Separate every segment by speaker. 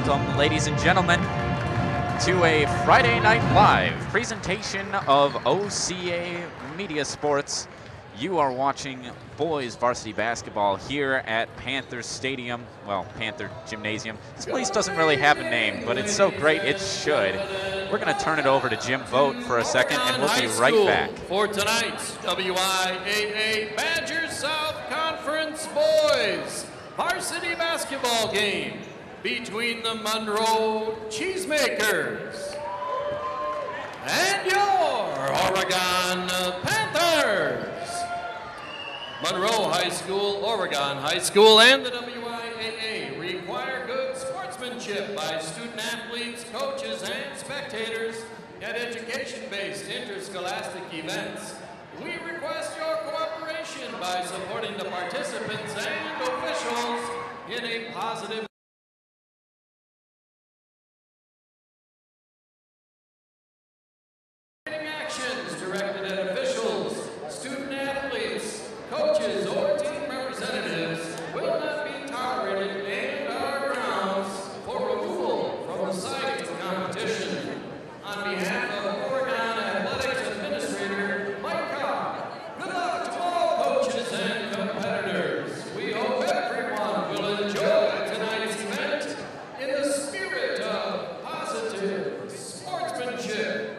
Speaker 1: welcome, ladies and gentlemen, to a Friday Night Live presentation of OCAmedia Sports. You are watching boys varsity basketball here at Panther Stadium, well, Panther Gymnasium. This place doesn't really have a name, but it's so great it should. We're going to turn it over to Jim Vogt for a second, and we'll be right back.
Speaker 2: For tonight's WIAA Badger South Conference Boys Varsity Basketball game between the Monroe Cheesemakers and your Oregon Panthers. Monroe High School, Oregon High School, and the WIAA require good sportsmanship by student athletes, coaches, and spectators at education-based interscholastic events. We request your cooperation by supporting the participants and officials in a positive actions directed at officials, student athletes, coaches, or team representatives will not be tolerated and are grounds for removal from the site of competition. On behalf of Oregon Athletics Administrator Mike Cobb, good luck to all coaches and competitors. We hope everyone will enjoy tonight's event in the spirit of positive sportsmanship.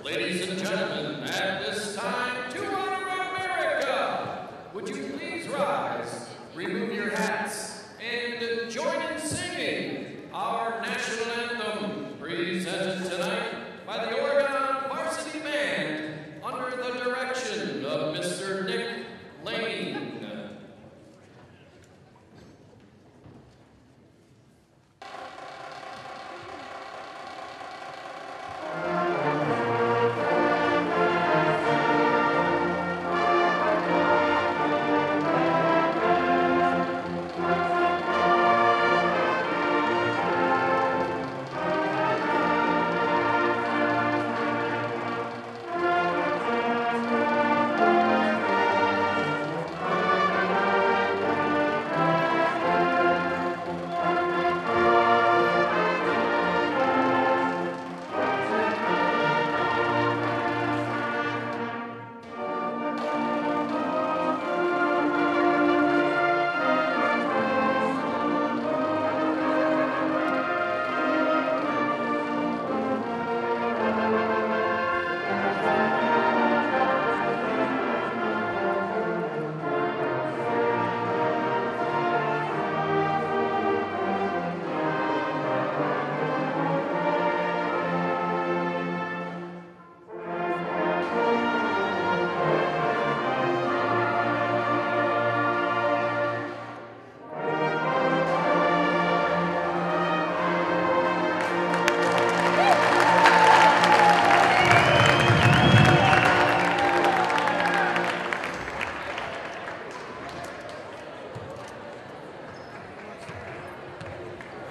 Speaker 2: Ladies and gentlemen, at this time, to honor America, would you please rise, remove your hats, and join in singing our national anthem, presented tonight by the Oregon Varsity Band under the direction of Mr. Nick Lane.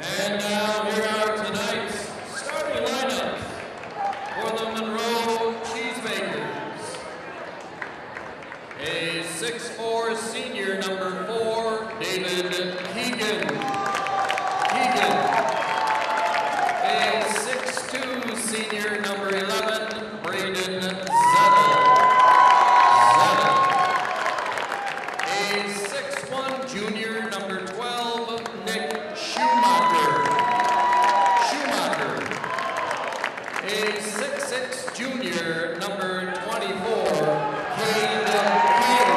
Speaker 2: And now here are tonight's starting lineups for the Monroe Cheesemakers. A 6'4" senior, number 4, David Keegan. A 6'2" senior, number 11, Braden Zetta. A 6'1" junior, number 12, Nick Schumacher. A 6'6" junior, number 24, Cade King.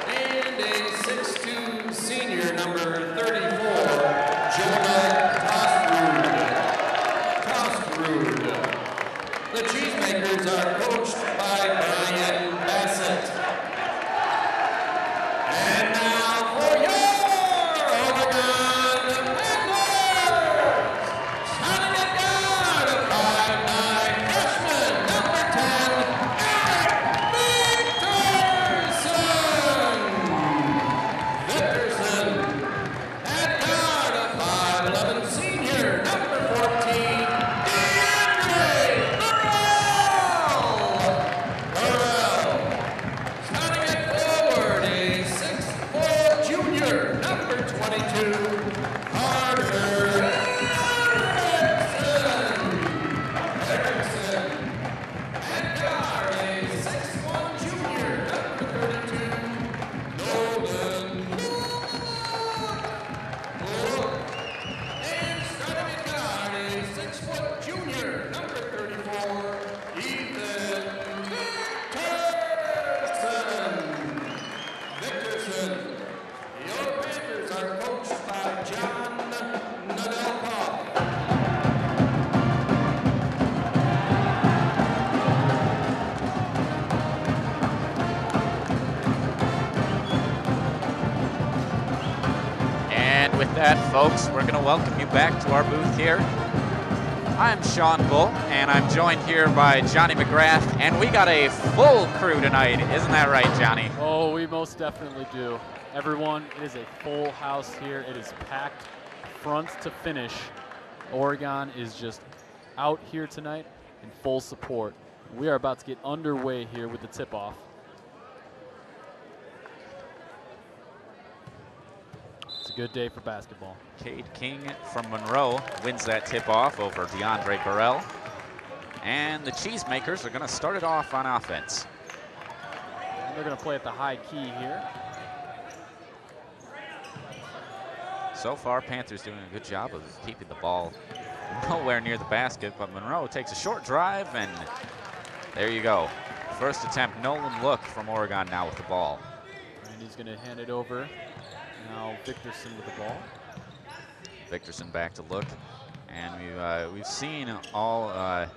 Speaker 2: And a 6'2" senior, number 34, Jonah Tostrud. The Cheesemakers are coached by Brian Bassett. And now for your Oregon Panthers, signing it down to 5'9",
Speaker 1: that, folks. We're going to welcome you back to our booth here. I'm Sean Bull, and I'm joined here by Johnny McGrath, and we got a full crew tonight. Isn't that right, Johnny?
Speaker 3: Oh, we most definitely do. Everyone, it is a full house here. It is packed front to finish. Oregon is just out here tonight in full support. We are about to get underway here with the tip-off. It's a good day for basketball.
Speaker 1: Cade King from Monroe wins that tip-off over DeAndre Burrell. And the Cheesemakers are going to start it off on offense.
Speaker 3: And they're going to play at the high key here.
Speaker 1: So far, Panthers doing a good job of keeping the ball nowhere near the basket, but Monroe takes a short drive, and there you go. First attempt, Nolan Look from Oregon now with the ball.
Speaker 3: And he's going to hand it over. Now Victorson with the ball.
Speaker 1: Victorson back to Look, and we've seen all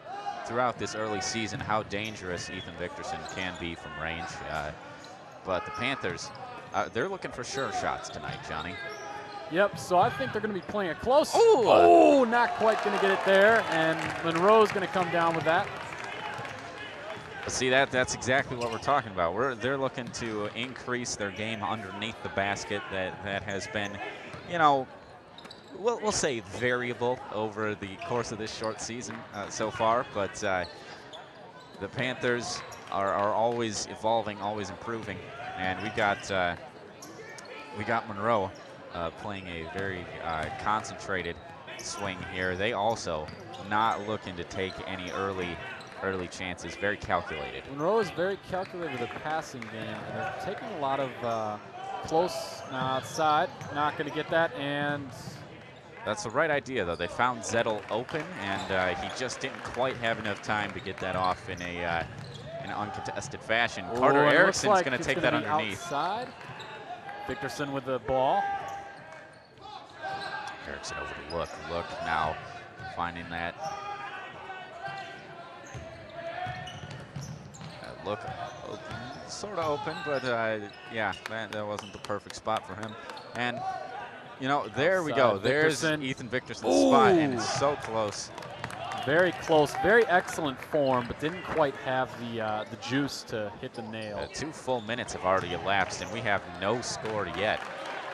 Speaker 1: throughout this early season how dangerous Ethan Victorson can be from range. But the Panthers, they're looking for sure shots tonight, Johnny.
Speaker 3: Yep, so I think they're going to be playing it close.
Speaker 1: Ooh.
Speaker 3: Oh, not quite going to get it there, and Monroe's going to come down with that.
Speaker 1: See, that's exactly what we're talking about. They're looking to increase their game underneath the basket that has been, you know, we'll say variable over the course of this short season so far, but the Panthers are always evolving, always improving, and we got Monroe playing a very concentrated swing here. They also not looking to take any early chances, very calculated.
Speaker 3: Monroe is very calculated with the passing game, and they're taking a lot of close outside. Not going to get that, and
Speaker 1: that's the right idea, though. They found Zettel open, and he just didn't quite have enough time to get that off in an uncontested fashion. Carter Erickson's going to take that underneath.
Speaker 3: Outside. Victorson with the ball.
Speaker 1: Erickson over to Look. Look now finding that. Look sort of open, but yeah, that wasn't the perfect spot for him. And, you know, there we go. There's Ethan Victorson's spot, and it's so close.
Speaker 3: Very close, very excellent form, but didn't quite have the juice to hit the nail.
Speaker 1: 2 full minutes have already elapsed, and we have no score yet.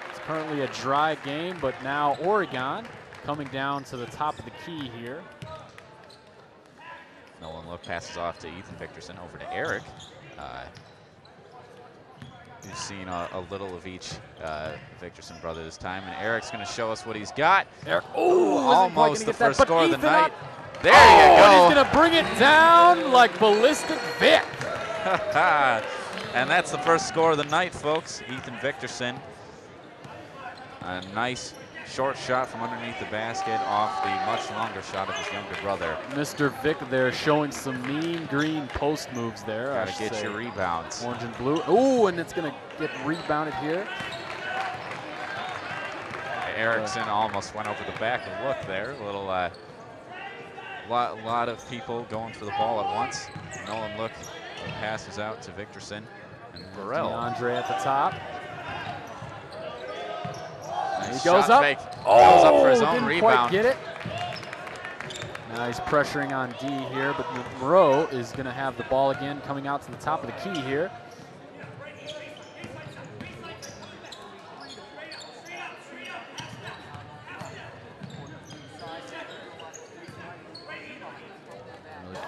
Speaker 3: It's currently a dry game, but now Oregon coming down to the top of the key here.
Speaker 1: Nolan Look passes off to Ethan Victorson over to Eric. We've seen a little of each Victorson brother this time, and Eric's going to show us what he's got.
Speaker 3: Eric,
Speaker 1: almost the first score of the night. There
Speaker 3: you
Speaker 1: go.
Speaker 3: And he's going to bring it down like Ballistic Vic.
Speaker 1: And that's the first score of the night, folks. Ethan Victorson. A nice short shot from underneath the basket off the much longer shot of his younger brother.
Speaker 3: Mr. Vic there showing some mean green post moves there.
Speaker 1: Gotta get your rebounds.
Speaker 3: Orange and blue. Ooh, and it's gonna get rebounded here.
Speaker 1: Erickson almost went over the back of Look there. A little, lot of people going for the ball at once. Nolan Look passes out to Victorson and Burrell.
Speaker 3: DeAndre at the top.
Speaker 1: Nice
Speaker 3: he goes up.
Speaker 1: Fake. Goes up for his own
Speaker 3: didn't
Speaker 1: rebound.
Speaker 3: Quite get it. Now he's pressuring on D here, but Monroe is going to have the ball again coming out to the top of the key here.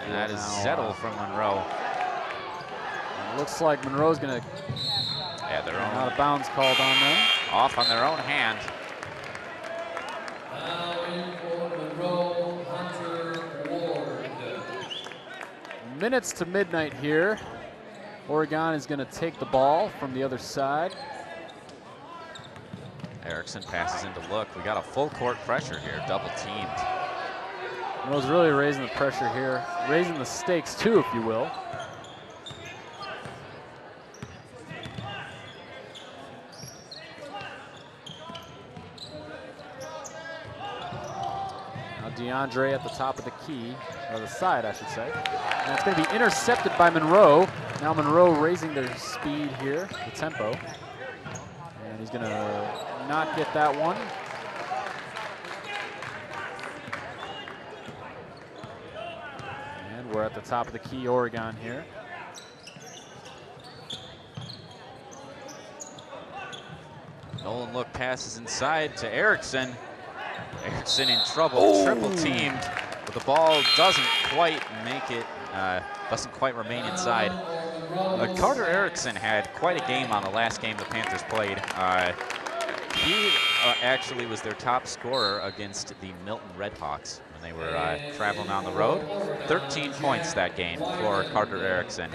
Speaker 1: And that is Zettel from Monroe.
Speaker 3: It looks like Monroe's going to
Speaker 1: their own
Speaker 3: out of bounds called on them.
Speaker 1: Off on their own hand.
Speaker 2: Now in for Monroe, Hunter Ward.
Speaker 3: Minutes to midnight here. Oregon is going to take the ball from the other side.
Speaker 1: Erickson passes into Look. We got a full court pressure here, double teamed.
Speaker 3: Monroe's really raising the pressure here, raising the stakes too, if you will. DeAndre at the top of the key, or the side, I should say. And it's going to be intercepted by Monroe. Now Monroe raising their speed here, the tempo. And he's going to not get that one. we're at the top of the key, Oregon here.
Speaker 1: Nolan look passes inside to Erickson. Erickson in trouble, triple teamed, but the ball doesn't quite make it, doesn't quite remain inside. Carter Erickson had quite a game on the last game the Panthers played. He actually was their top scorer against the Milton Redhawks when they were traveling on the road. 13 points that game for Carter Erickson.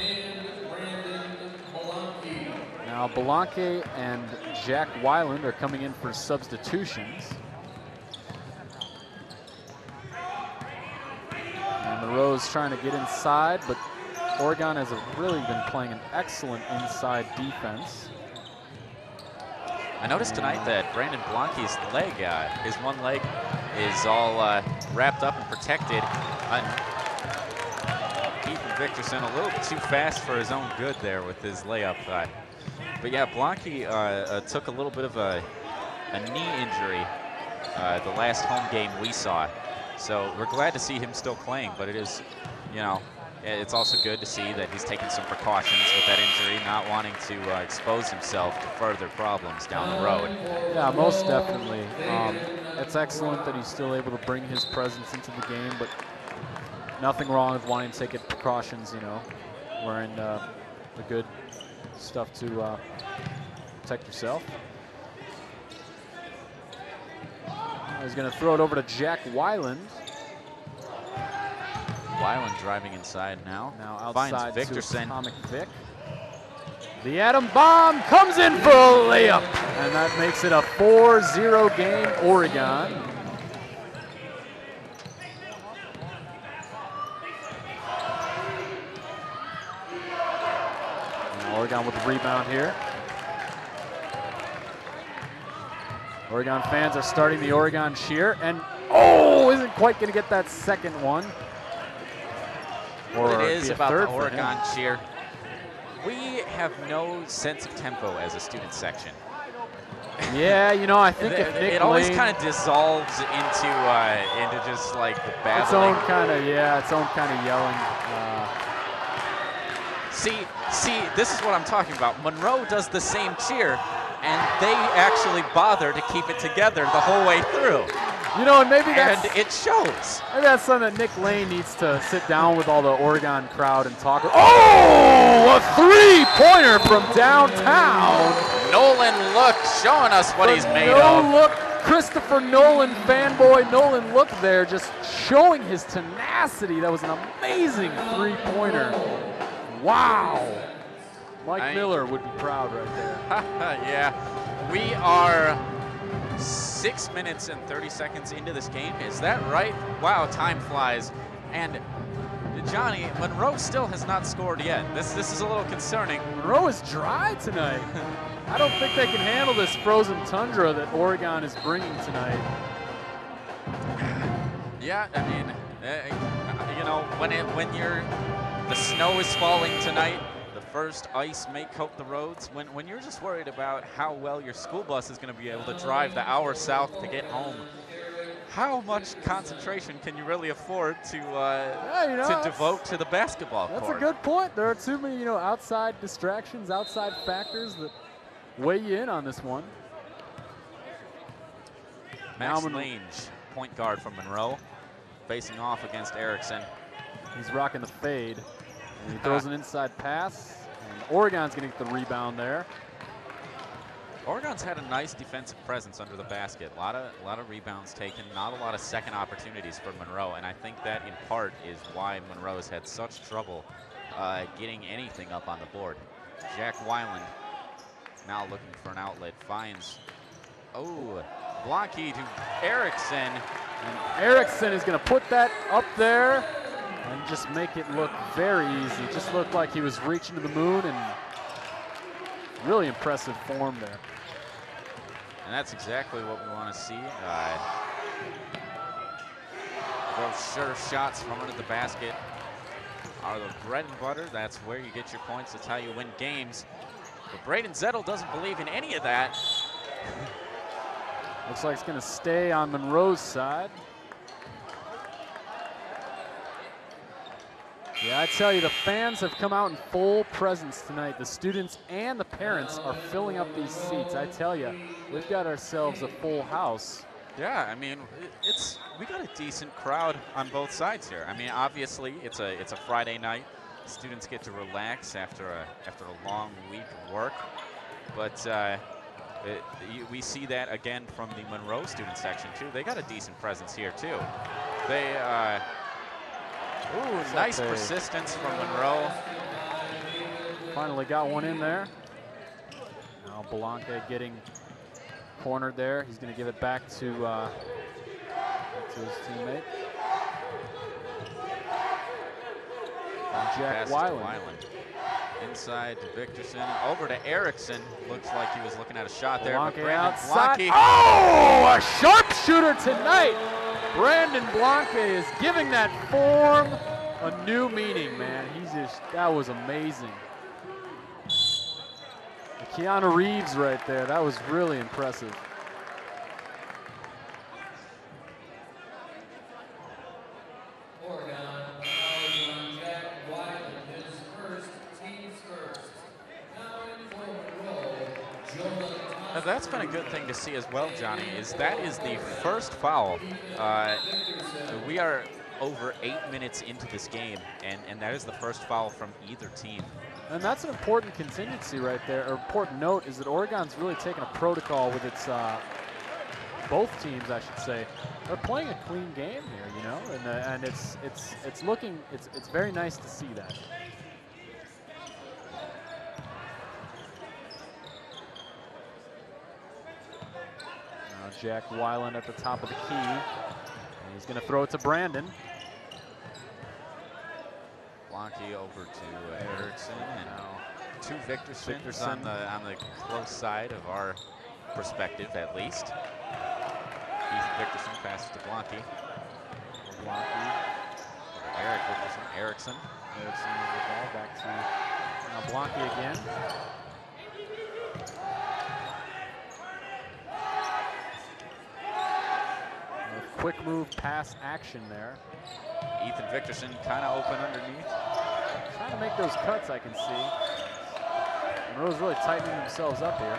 Speaker 3: Now Belanque and Jack Weiland are coming in for substitutions. And Monroe's trying to get inside, but Oregon has really been playing an excellent inside defense.
Speaker 1: I noticed tonight that Brandon Belanque's leg, his one leg, is all wrapped up and protected. Ethan Victorson a little too fast for his own good there with his layup. But yeah, Belanque took a little bit of a knee injury the last home game we saw. So we're glad to see him still playing, but it is, you know, it's also good to see that he's taking some precautions with that injury, not wanting to expose himself to further problems down the road.
Speaker 3: Yeah, most definitely. It's excellent that he's still able to bring his presence into the game, but nothing wrong with wanting to take precautions, you know, wearing the good stuff to protect yourself. He's going to throw it over to Jack Weiland.
Speaker 1: Weiland driving inside now.
Speaker 3: Now outside
Speaker 1: finds Victorson.
Speaker 3: To Atomic Vic. The atom bomb comes in for a layup, and that makes it a 4-0 game, Oregon. And Oregon with the rebound here. Oregon fans are starting the Oregon cheer, and isn't quite going to get that second one.
Speaker 1: What it is about the Oregon cheer, we have no sense of tempo as a student section.
Speaker 3: Yeah, you know, I think
Speaker 1: it always kind of dissolves into just like the babbling.
Speaker 3: Its own kind of yelling.
Speaker 1: See, this is what I'm talking about. Monroe does the same cheer, and they actually bother to keep it together the whole way through.
Speaker 3: You know, and maybe that's...
Speaker 1: And it shows.
Speaker 3: Maybe that's something that Nick Lane needs to sit down with all the Oregon crowd and talk. Oh, a three-pointer from downtown.
Speaker 1: Nolan Look showing us what he's made of.
Speaker 3: Look, Christopher Nolan, fanboy Nolan Look there, just showing his tenacity. That was an amazing three-pointer. Wow. Mike Miller would be proud right there.
Speaker 1: Yeah, we are 6 minutes and 30 seconds into this game. Is that right? Wow, time flies. And Johnny, Monroe still has not scored yet. This is a little concerning.
Speaker 3: Monroe is dry tonight. I don't think they can handle this frozen tundra that Oregon is bringing tonight.
Speaker 1: Yeah, I mean, you know, the snow is falling tonight. First ice may coat the roads. When you're just worried about how well your school bus is going to be able to drive the hour south to get home, how much concentration can you really afford to devote to the basketball court?
Speaker 3: That's a good point. There are too many, you know, outside distractions, outside factors that weigh you in on this one.
Speaker 1: Max Lange, point guard from Monroe, facing off against Erickson.
Speaker 3: He's rocking the fade. And he throws an inside pass, and Oregon's going to get the rebound there.
Speaker 1: Oregon's had a nice defensive presence under the basket. A lot of rebounds taken, not a lot of second opportunities for Monroe, and I think that in part is why Monroe has had such trouble getting anything up on the board. Jack Weiland now looking for an outlet, finds, Belanque to Erickson.
Speaker 3: And Erickson is going to put that up there and just make it look very easy. Just looked like he was reaching to the moon, and really impressive form there.
Speaker 1: And that's exactly what we want to see. Those sure shots from under the basket are the bread and butter. That's where you get your points. That's how you win games. But Braden Zettel doesn't believe in any of that.
Speaker 3: Looks like it's going to stay on Monroe's side. Yeah, I tell you, the fans have come out in full presence tonight. The students and the parents are filling up these seats. I tell you, we've got ourselves a full house.
Speaker 1: Yeah, I mean, we got a decent crowd on both sides here. I mean, obviously, it's a Friday night. Students get to relax after a long week of work, but we see that again from the Monroe student section too. They got a decent presence here too. They ooh, nice persistence from Monroe.
Speaker 3: Finally got one in there. Now Blanca getting cornered there. He's going to give it back to his teammate. And Jack Weiland.
Speaker 1: Inside to Victorson, over to Erickson. Looks like he was looking at a shot there.
Speaker 3: Blanca
Speaker 1: but Brandon
Speaker 3: outside.
Speaker 1: Blanca.
Speaker 3: Oh, a sharpshooter tonight. Brandon Blanca is giving that form a new meaning, man. That was amazing. Keanu Reeves right there. That was really impressive.
Speaker 1: Now that's been a good thing to see as well, Johnny, is that is the first foul. We are over 8 minutes into this game, and that is the first foul from either team.
Speaker 3: And that's an important contingency right there, or important note, is that Oregon's really taken a protocol with its, both teams, I should say. They're playing a clean game here, you know, and it's very nice to see that. Now Jack Weiland at the top of the key, and he's going to throw it to Brandon.
Speaker 1: Blanca over to Erickson, and to Victorson on the close side of our perspective, at least. Ethan Victorson passes to Blanca. Eric Victorson, Erickson.
Speaker 3: Erickson with the ball back to now Blanca again. A quick move pass action there.
Speaker 1: Ethan Victorson kind of open underneath.
Speaker 3: Trying to make those cuts, I can see. Monroe's really tightening themselves up here.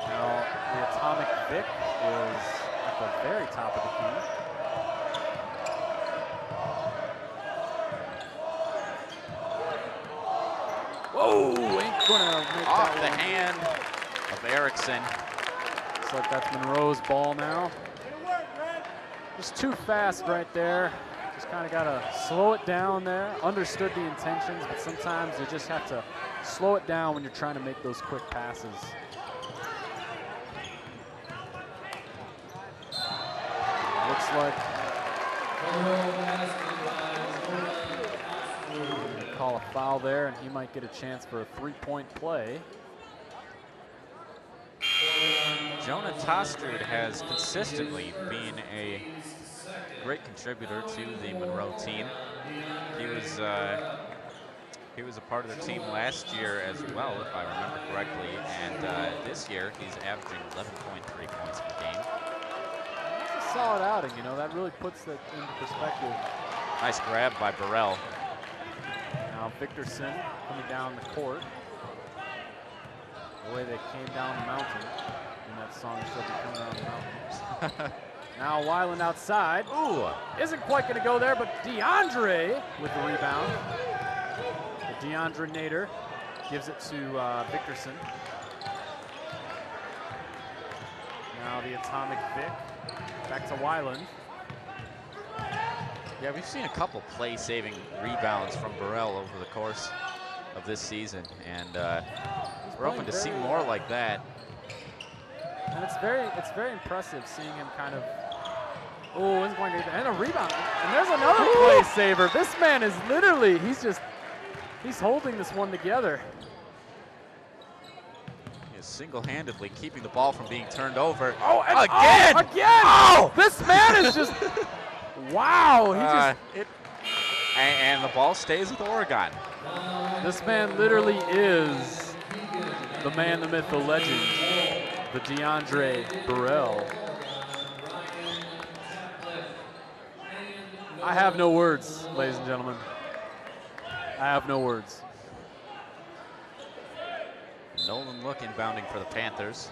Speaker 3: Now, the Atomic Vic is at the very top of the key. Whoa, ain't gonna make
Speaker 1: Off
Speaker 3: that
Speaker 1: the
Speaker 3: one.
Speaker 1: hand of Erickson.
Speaker 3: Looks like that's Monroe's ball now. Just too fast right there. Just kind of got to slow it down there. Understood the intentions, but sometimes you just have to slow it down when you're trying to make those quick passes. Looks like call a foul there, and he might get a chance for a three-point play.
Speaker 1: Jonah Tostrud has consistently been a great contributor to the Monroe team. He was a part of the team last year as well, if I remember correctly, and this year he's averaging 11.3 points per game.
Speaker 3: That's a solid outing, you know, that really puts that into perspective.
Speaker 1: Nice grab by Burrell.
Speaker 3: Now Victorson coming down the court. The way they came down the mountain in that song, should be coming down the mountain. Now Weiland outside. Ooh, isn't quite going to go there, but DeAndre with the rebound. The DeAndre Nader gives it to Victorson. Now the Atomic Vic back to Weiland.
Speaker 1: Yeah, we've seen a couple play-saving rebounds from Burrell over the course of this season, and we're hoping to see more like that.
Speaker 3: And it's very impressive seeing him kind of. Oh, he's going to and a rebound, and there's another play saver. This man is literally he's holding this one together.
Speaker 1: He is single-handedly keeping the ball from being turned over.
Speaker 3: Oh, and
Speaker 1: again!
Speaker 3: Oh, again!
Speaker 1: Oh!
Speaker 3: This man is just wow.
Speaker 1: And the ball stays with Oregon.
Speaker 3: This man literally is the man, the myth, the legend, the DeAndre Burrell. I have no words, ladies and gentlemen. I have no words.
Speaker 1: Nolan Look inbounding for the Panthers.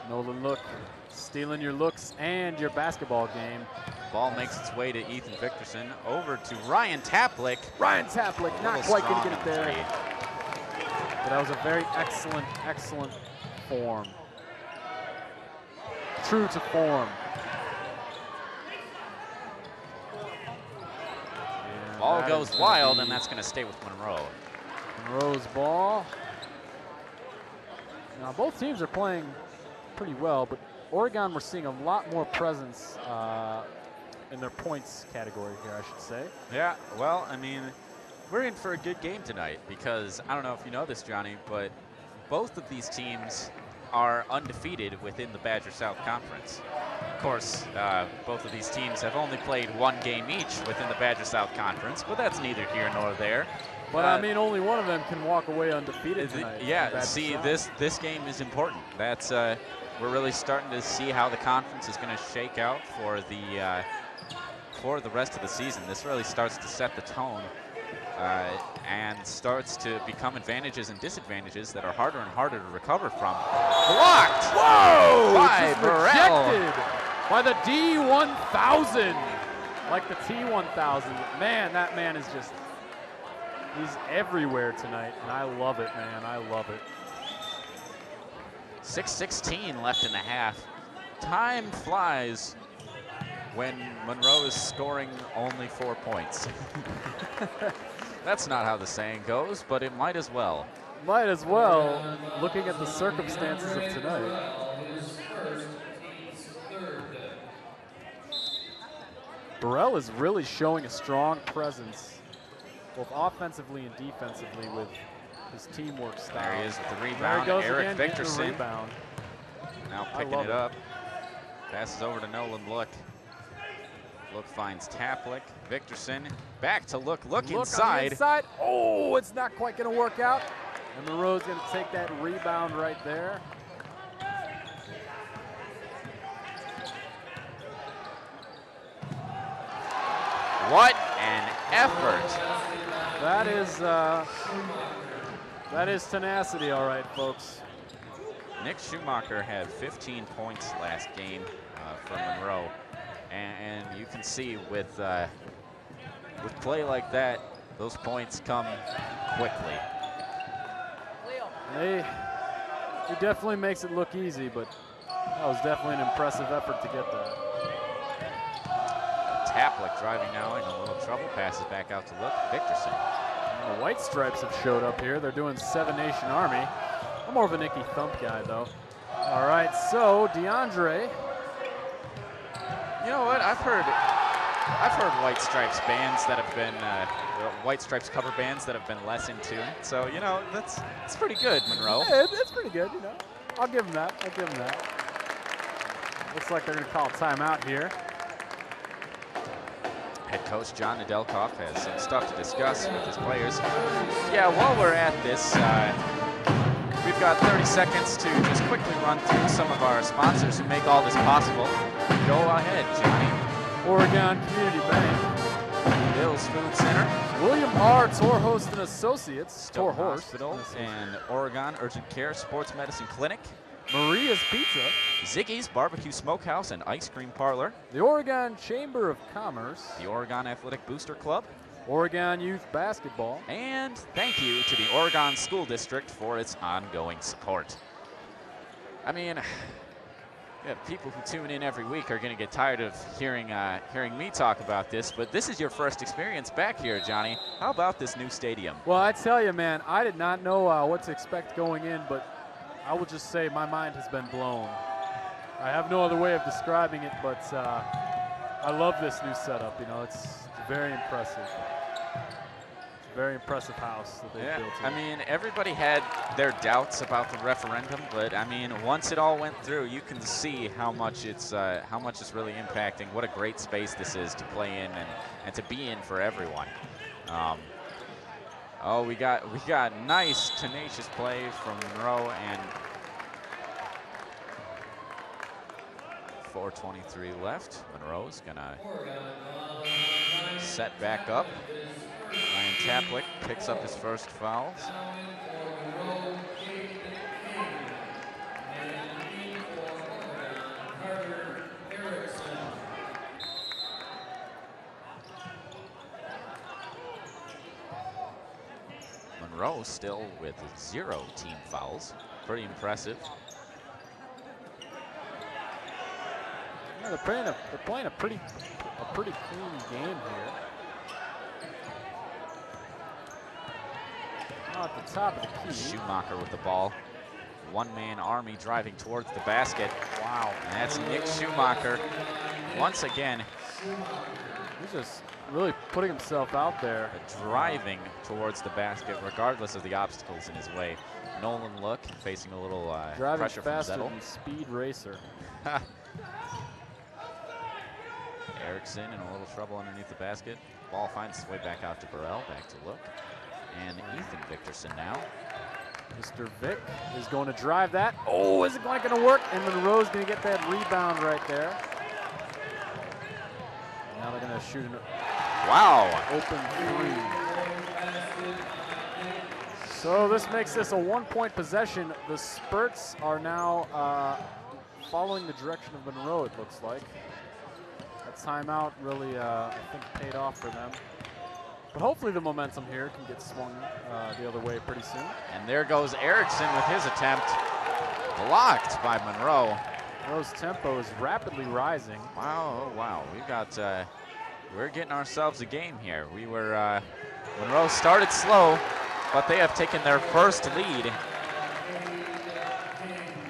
Speaker 3: Nolan Look stealing your looks and your basketball game.
Speaker 1: Ball makes its way to Ethan Victorson. Over to Ryan Taplick.
Speaker 3: Ryan Taplick not quite going to get it there.
Speaker 1: Three.
Speaker 3: But that was a very excellent, excellent form. True to form. And
Speaker 1: Ball
Speaker 3: that
Speaker 1: goes
Speaker 3: is
Speaker 1: wild, and that's going to stay with Monroe.
Speaker 3: Monroe's ball. Now both teams are playing pretty well, but Oregon, we're seeing a lot more presence in their points category here, I should say.
Speaker 1: Yeah, well, I mean, we're in for a good game tonight because I don't know if you know this, Johnny, but both of these teams are undefeated within the Badger South Conference. Of course, both of these teams have only played one game each within the Badger South Conference, but that's neither here nor there.
Speaker 3: But I mean, only one of them can walk away undefeated tonight.
Speaker 1: Yeah, see, this game is important. That's we're really starting to see how the conference is going to shake out for the rest of the season. This really starts to set the tone and starts to become advantages and disadvantages that are harder and harder to recover from. Blocked!
Speaker 3: Whoa!
Speaker 1: By Burrell.
Speaker 3: Rejected by the D1000. Like the T1000. Man, that man is just, he's everywhere tonight, and I love it, man. I love it.
Speaker 1: 6:16 left in the half. Time flies when Monroe is scoring only 4 points. That's not how the saying goes, but it might as well.
Speaker 3: Might as well, looking at the circumstances of tonight. Burrell is really showing a strong presence, both offensively and defensively, with his teamwork style.
Speaker 1: There he is with the
Speaker 3: There
Speaker 1: rebound.
Speaker 3: he goes
Speaker 1: Eric
Speaker 3: again, getting the
Speaker 1: Victorson
Speaker 3: rebound.
Speaker 1: now
Speaker 3: I
Speaker 1: picking
Speaker 3: love
Speaker 1: it up. Passes over to Nolan Look. Look finds Taplick. Victorson back to Look. Look inside.
Speaker 3: On the inside. Oh, it's not quite going to work out. And Monroe's going to take that rebound right there.
Speaker 1: What an effort.
Speaker 3: That is tenacity, all right, folks.
Speaker 1: Nick Schumacher had 15 points last game for Monroe. And you can see with play like that, those points come quickly.
Speaker 3: He definitely makes it look easy, but that was definitely an impressive effort to get that.
Speaker 1: Taplick driving now in a little trouble, passes back out to Look. Victorson.
Speaker 3: And the White Stripes have showed up here. They're doing Seven Nation Army. I'm more of a Nicky Thump guy, though. All right, so DeAndre.
Speaker 1: You know what? I've heard White Stripes bands that have been White Stripes cover bands that have been less in tune. So you know that's pretty good, Monroe.
Speaker 3: Yeah, it's pretty good. You know, I'll give him that. I'll give him that. Looks like they're going to call timeout here.
Speaker 1: Head coach John Nedelkoff has some stuff to discuss with his players. Yeah, while we're at this, we've got 30 seconds to just quickly run through some of our sponsors who make all this possible. Go ahead, Johnny.
Speaker 3: Oregon Community Bank.
Speaker 1: Bill's Food Center.
Speaker 3: William R. Torhost and Associates.
Speaker 1: Stone Hospital and Oregon Urgent Care Sports Medicine Clinic.
Speaker 3: Maria's Pizza.
Speaker 1: Ziggy's Barbecue Smokehouse and Ice Cream Parlor.
Speaker 3: The Oregon Chamber of Commerce.
Speaker 1: The Oregon Athletic Booster Club.
Speaker 3: Oregon Youth Basketball.
Speaker 1: And thank you to the Oregon School District for its ongoing support. I mean, yeah, people who tune in every week are going to get tired of hearing me talk about this, but this is your first experience back here, Johnny. How about this new stadium?
Speaker 3: Well, I tell you, man, I did not know what to expect going in, but I will just say my mind has been blown. I have no other way of describing it, but I love this new setup. You know, it's very impressive. It's a very impressive house that they've built here.
Speaker 1: I mean, everybody had their doubts about the referendum, but I mean, once it all went through, you can see how much it's really impacting. What a great space this is to play in and to be in for everyone. Oh, we got nice, tenacious play from Monroe, and 4:23 left. Monroe's gonna set back up. Ryan Taplick picks up his first foul. Monroe still with 0 team fouls. Pretty impressive.
Speaker 3: Yeah, they're playing a pretty clean game here. Now at the top of the key.
Speaker 1: Schumacher with the ball. One-man army driving towards the basket. Wow, and that's Nick Schumacher. Once again,
Speaker 3: he's just really putting himself out there.
Speaker 1: Driving towards the basket regardless of the obstacles in his way. Nolan Look facing a little pressure from
Speaker 3: faster
Speaker 1: Zettel.
Speaker 3: than Speed Racer.
Speaker 1: Erickson in a little trouble underneath the basket. Ball finds its way back out to Burrell, back to Look. And Ethan Victorson now.
Speaker 3: Mr. Vic is going to drive that. Oh, is it going to work? And Monroe's going to get that rebound right there. Now they're going to shoot an open three. So this makes this a 1-point possession. The Spurts are now following the direction of Monroe, it looks like. That timeout really, I think, paid off for them. But hopefully the momentum here can get swung the other way pretty soon.
Speaker 1: And there goes Erickson with his attempt. Blocked by Monroe.
Speaker 3: Monroe's tempo is rapidly rising.
Speaker 1: Wow, oh wow. We've got, we're getting ourselves a game here. We were, Monroe started slow, but they have taken their first lead.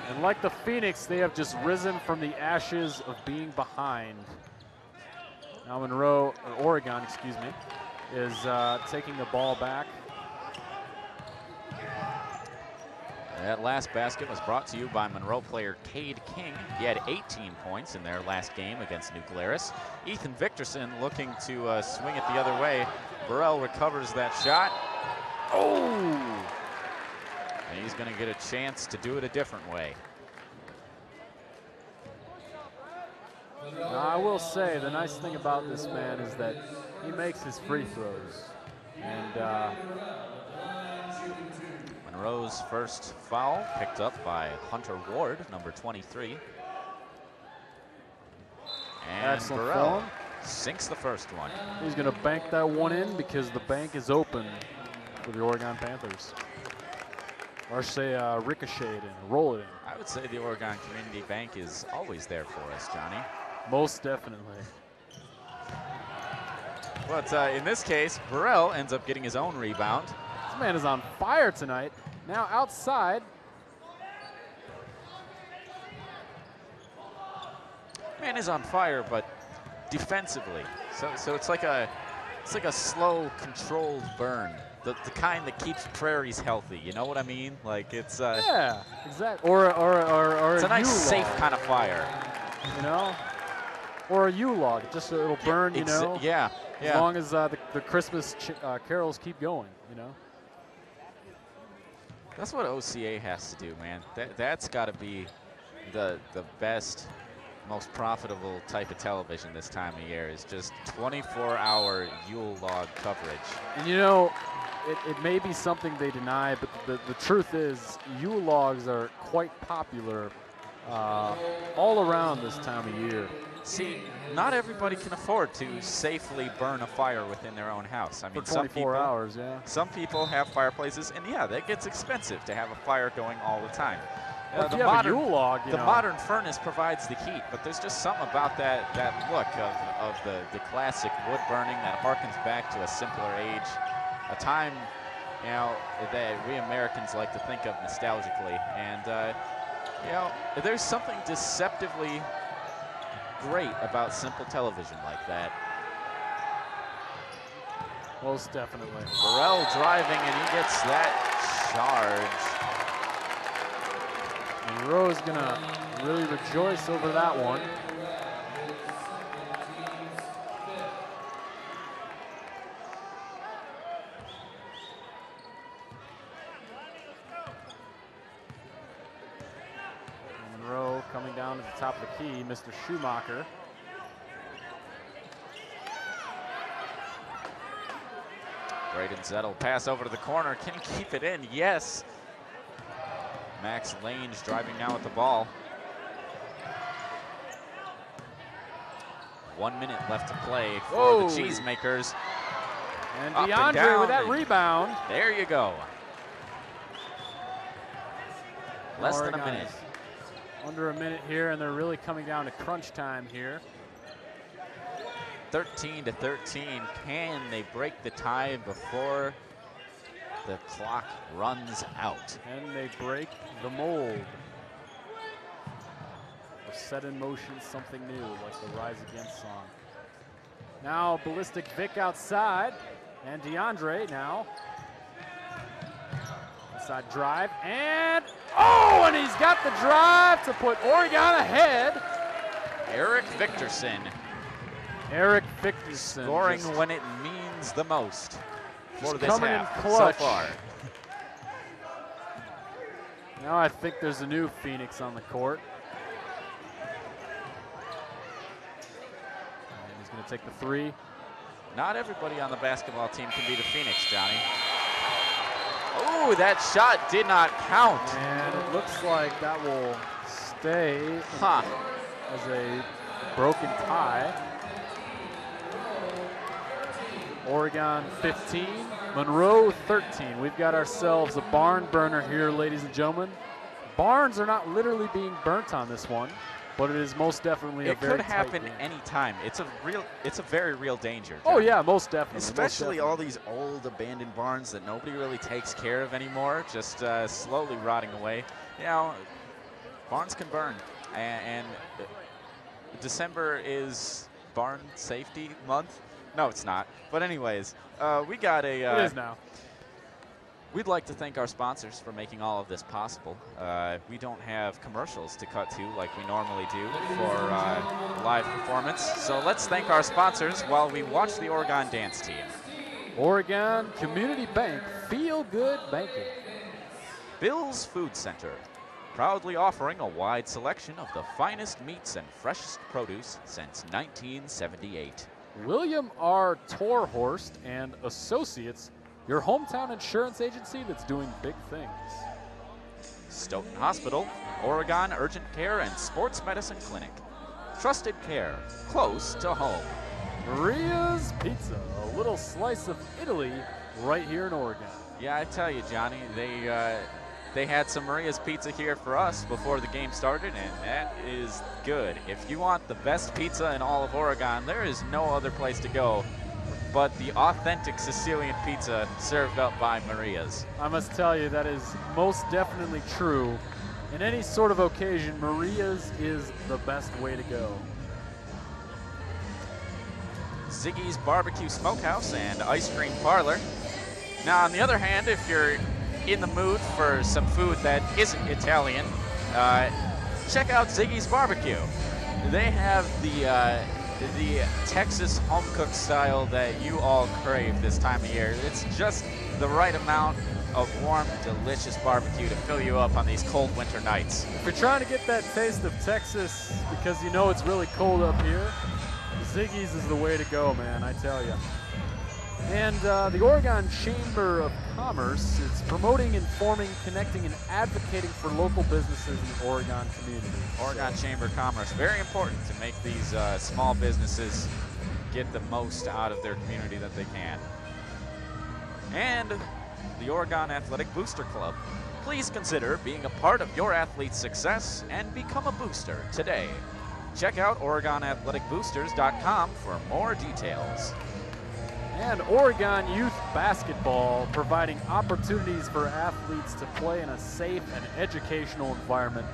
Speaker 3: And like the Phoenix, they have just risen from the ashes of being behind. Now Monroe, or Oregon, excuse me, is taking the ball back.
Speaker 1: That last basket was brought to you by Monroe player Cade King. He had 18 points in their last game against New Glarus. Ethan Victorson looking to swing it the other way. Burrell recovers that shot. Oh! And he's going to get a chance to do it a different way.
Speaker 3: Now, I will say the nice thing about this man is that he makes his free throws. And
Speaker 1: Monroe's first foul picked up by Hunter Ward, number 23. And Burrell sinks the first one.
Speaker 3: He's going to bank that one in because the bank is open for the Oregon Panthers. Or say ricochet it in, roll it in.
Speaker 1: I would say the Oregon Community Bank is always there for us, Johnny.
Speaker 3: Most definitely.
Speaker 1: But in this case, Burrell ends up getting his own rebound.
Speaker 3: This man is on fire tonight. Now outside.
Speaker 1: Man is on fire, but defensively. So it's like a slow, controlled burn. The kind that keeps prairies healthy. You know what I mean? Like it's
Speaker 3: yeah, exactly. Or
Speaker 1: it's a nice, safe kind of fire.
Speaker 3: You know, or a U-log. Just so it'll burn. You know.
Speaker 1: Yeah.
Speaker 3: As long as the Christmas carols keep going. You know.
Speaker 1: That's what OCA has to do, man. That's got to be the best, most profitable type of television this time of year. Is just 24-hour Yule log coverage.
Speaker 3: And you know, it may be something they deny, but the truth is, Yule logs are quite popular all around this time of year.
Speaker 1: See, not everybody can afford to safely burn a fire within their own house. I mean,
Speaker 3: for 24 hours, yeah.
Speaker 1: Some people have fireplaces, and yeah, that gets expensive to have a fire going all the time.
Speaker 3: If you have a Yule log,
Speaker 1: the modern furnace provides the heat, but there's just something about that look of the classic wood burning that harkens back to a simpler age, a time, you know, that we Americans like to think of nostalgically. And you know, there's something deceptively great about simple television like that.
Speaker 3: Most definitely.
Speaker 1: Burrell driving, and he gets that charge.
Speaker 3: Monroe's gonna really rejoice over that one. Monroe coming down down at the top of the key, Mr. Schumacher.
Speaker 1: Braden Zettel pass over to the corner. Can he keep it in? Yes. Max Lange driving now with the ball. 1 minute left to play for the Cheesemakers.
Speaker 3: And
Speaker 1: Up
Speaker 3: DeAndre
Speaker 1: and down,
Speaker 3: with that
Speaker 1: and
Speaker 3: rebound.
Speaker 1: There you go. Less than a
Speaker 3: Oregon
Speaker 1: minute.
Speaker 3: is under a minute here, and they're really coming down to crunch time here.
Speaker 1: 13-13. Can they break the tie before the clock runs out?
Speaker 3: And they break the mold. Or set in motion something new, like the Rise Against song. Now Ballistic Vic outside, and DeAndre now. Inside drive, and and he's got the drive to put Oregon ahead.
Speaker 1: Eric Victorson.
Speaker 3: Eric Victorson
Speaker 1: Scoring when it means the most for this
Speaker 3: coming in
Speaker 1: half
Speaker 3: clutch.
Speaker 1: so far.
Speaker 3: Now I think there's a new Phoenix on the court. And he's going to take the three.
Speaker 1: Not everybody on the basketball team can be the Phoenix, Johnny. Oh, that shot did not count.
Speaker 3: And it looks like that will stay as a broken tie. Oregon 15, Monroe 13. We've got ourselves a barn burner here, ladies and gentlemen. Barns are not literally being burnt on this one, but it is most definitely a very
Speaker 1: tight game. It could happen anytime. It's a very real danger, John.
Speaker 3: Oh yeah, most definitely.
Speaker 1: Especially all these old abandoned barns that nobody really takes care of anymore, just slowly rotting away. You know, barns can burn, and December is barn safety month. No, it's not. But anyways, we got a...
Speaker 3: it is now.
Speaker 1: We'd like to thank our sponsors for making all of this possible. We don't have commercials to cut to like we normally do for live performance. So let's thank our sponsors while we watch the Oregon dance team.
Speaker 3: Oregon Community Bank, feel good banking.
Speaker 1: Bill's Food Center, proudly offering a wide selection of the finest meats and freshest produce since 1978.
Speaker 3: William R. Torhorst and Associates, your hometown insurance agency that's doing big things.
Speaker 1: Stoughton Hospital, Oregon Urgent Care and Sports Medicine Clinic. Trusted care, close to home.
Speaker 3: Maria's Pizza, a little slice of Italy right here in Oregon.
Speaker 1: Yeah, I tell you, Johnny, they had some Maria's Pizza here for us before the game started, and that is good. If you want the best pizza in all of Oregon, there is no other place to go but the authentic Sicilian pizza served up by Maria's.
Speaker 3: I must tell you, that is most definitely true. In any sort of occasion, Maria's is the best way to go.
Speaker 1: Ziggy's Barbecue Smokehouse and Ice Cream Parlor. Now, on the other hand, if you're in the mood for some food that isn't Italian, check out Ziggy's Barbecue. They have the Texas home-cooked style that you all crave this time of year. It's just the right amount of warm, delicious barbecue to fill you up on these cold winter nights.
Speaker 3: If you're trying to get that taste of Texas because you know it's really cold up here, Ziggy's is the way to go, man, I tell you. And the Oregon Chamber of Commerce is promoting, informing, connecting, and advocating for local businesses in the Oregon community.
Speaker 1: Oregon Chamber of Commerce, very important to make these small businesses get the most out of their community that they can. And the Oregon Athletic Booster Club. Please consider being a part of your athlete's success and become a booster today. Check out OregonAthleticBoosters.com for more details.
Speaker 3: And Oregon Youth Basketball, providing opportunities for athletes to play in a safe and educational environment.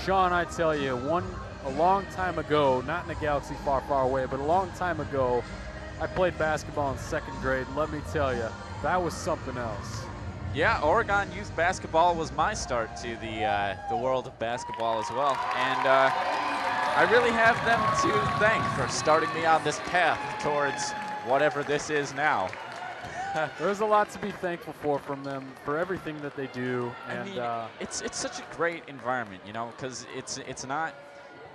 Speaker 3: Sean, I tell you, a long time ago, not in a galaxy far, far away, but a long time ago, I played basketball in second grade. Let me tell you, that was something else.
Speaker 1: Yeah, Oregon Youth Basketball was my start to the world of basketball as well. And I really have them to thank for starting me on this path towards whatever this is now.
Speaker 3: There's a lot to be thankful for from them, for everything that they do. And
Speaker 1: I mean, it's such a great environment, you know, because it's not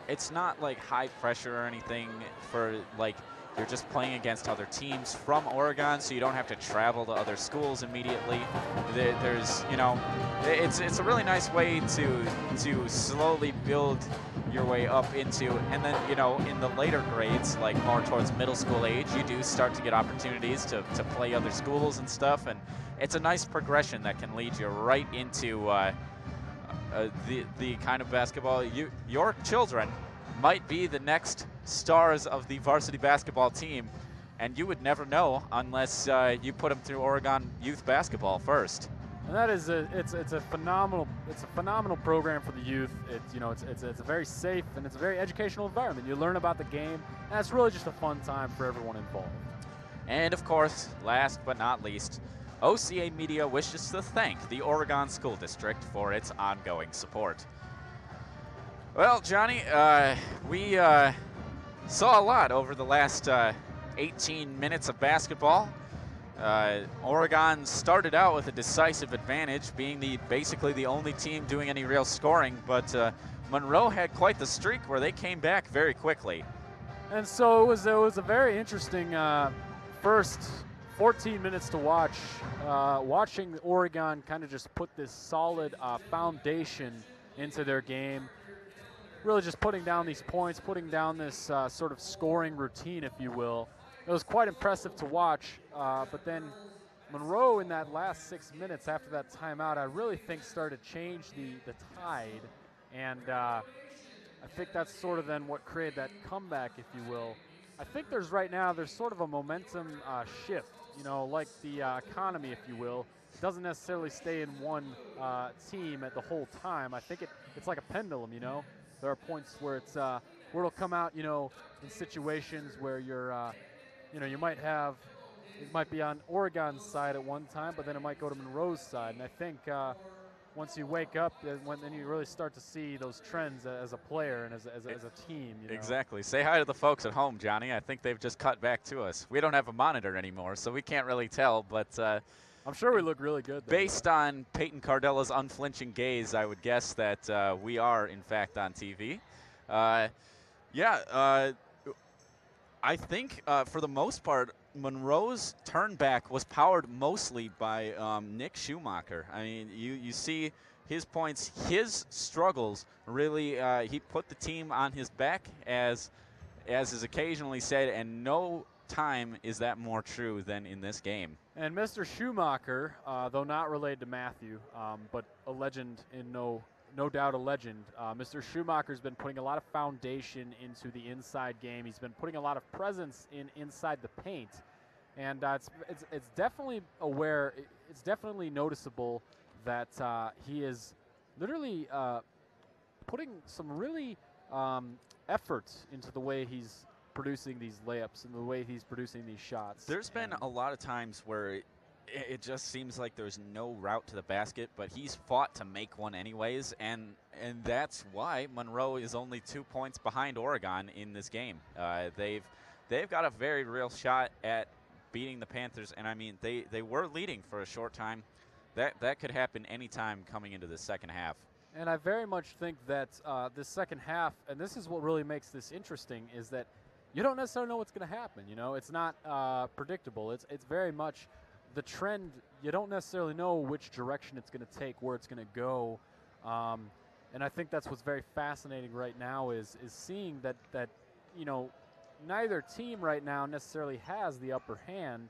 Speaker 1: it's not like high pressure or anything for like you're just playing against other teams from Oregon, so you don't have to travel to other schools immediately. There's, you know, it's a really nice way to slowly build your way up into, and then, you know, in the later grades, like more towards middle school age, you do start to get opportunities to play other schools and stuff, and it's a nice progression that can lead you right into the kind of basketball your children might be the next stars of the varsity basketball team, and you would never know unless you put them through Oregon youth basketball first.
Speaker 3: And that is it's a phenomenal program for the youth. It's a very safe and it's a very educational environment. You learn about the game, and it's really just a fun time for everyone involved.
Speaker 1: And of course, last but not least, OCAmedia wishes to thank the Oregon School District for its ongoing support. Well, Johnny, we saw a lot over the last 18 minutes of basketball. Oregon started out with a decisive advantage, being basically the only team doing any real scoring, but Monroe had quite the streak where they came back very quickly.
Speaker 3: And so it was a very interesting first 14 minutes to watch. Watching Oregon kind of just put this solid foundation into their game. Really just putting down these points, putting down this sort of scoring routine, if you will. It was quite impressive to watch, but then Monroe in that last 6 minutes after that timeout, I really think started to change the tide, and I think that's sort of then what created that comeback, if you will. I think there's sort of a momentum shift, you know, like the economy, if you will. It doesn't necessarily stay in one team at the whole time. I think it's like a pendulum, you know. There are points where it'll come out, you know, in situations where you might be on Oregon's side at one time, but then it might go to Monroe's side. And I think once you wake up, then you really start to see those trends as a player and as a team. You know?
Speaker 1: Exactly. Say hi to the folks at home, Johnny. I think they've just cut back to us. We don't have a monitor anymore, so we can't really tell, but
Speaker 3: I'm sure we look really good.
Speaker 1: Based on Peyton Cardella's unflinching gaze, I would guess that we are, in fact, on TV. I think, for the most part, Monroe's turnback was powered mostly by Nick Schumacher. I mean, you see his points, his struggles, really, he put the team on his back, as is occasionally said, and no time is that more true than in this game.
Speaker 3: And Mr. Schumacher, though not related to Matthew, but a legend in no doubt a legend. Mr. Schumacher's been putting a lot of foundation into the inside game. He's been putting a lot of presence inside the paint, and it's definitely aware. It's definitely noticeable that he is literally putting some really effort into the way he's producing these layups and the way he's producing these shots.
Speaker 1: There's been a lot of times where it just seems like there's no route to the basket, but he's fought to make one anyways, and that's why Monroe is only 2 points behind Oregon in this game. They've got a very real shot at beating the Panthers, and I mean they were leading for a short time. That could happen anytime coming into the second half.
Speaker 3: And I very much think that this second half, and this is what really makes this interesting, is that you don't necessarily know what's going to happen. You know, it's not predictable. It's very much the trend. You don't necessarily know which direction it's going to take, where it's going to go, and I think that's what's very fascinating right now is seeing that you know, neither team right now necessarily has the upper hand,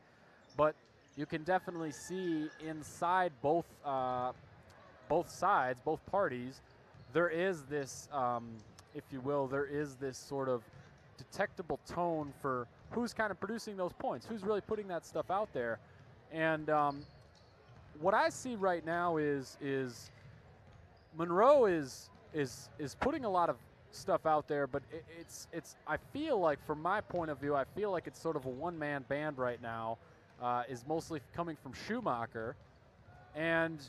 Speaker 3: but you can definitely see inside both sides, both parties, there is this, if you will, there is this sort of detectable tone for who's kind of producing those points, who's really putting that stuff out there. And what I see right now is Monroe is putting a lot of stuff out there, but it's I feel like, from my point of view, I feel like it's sort of a one-man band right now, is mostly coming from Schumacher. And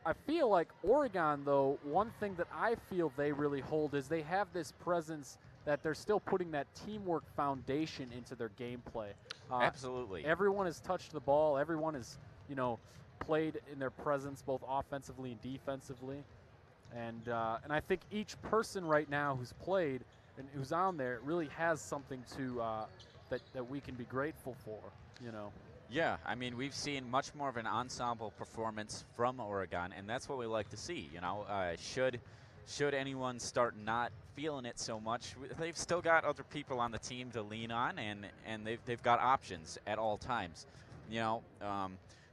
Speaker 3: I feel like Oregon, though, one thing that I feel they really hold is they have this presence that they're still putting that teamwork foundation into their gameplay.
Speaker 1: Absolutely.
Speaker 3: Everyone has touched the ball. Everyone has, you know, played in their presence both offensively and defensively. And I think each person right now who's played and who's on there really has something to that we can be grateful for, you know.
Speaker 1: Yeah, I mean, we've seen much more of an ensemble performance from Oregon, and that's what we like to see. You know, should anyone start not feeling it so much, they've still got other people on the team to lean on, and they've got options at all times. You know,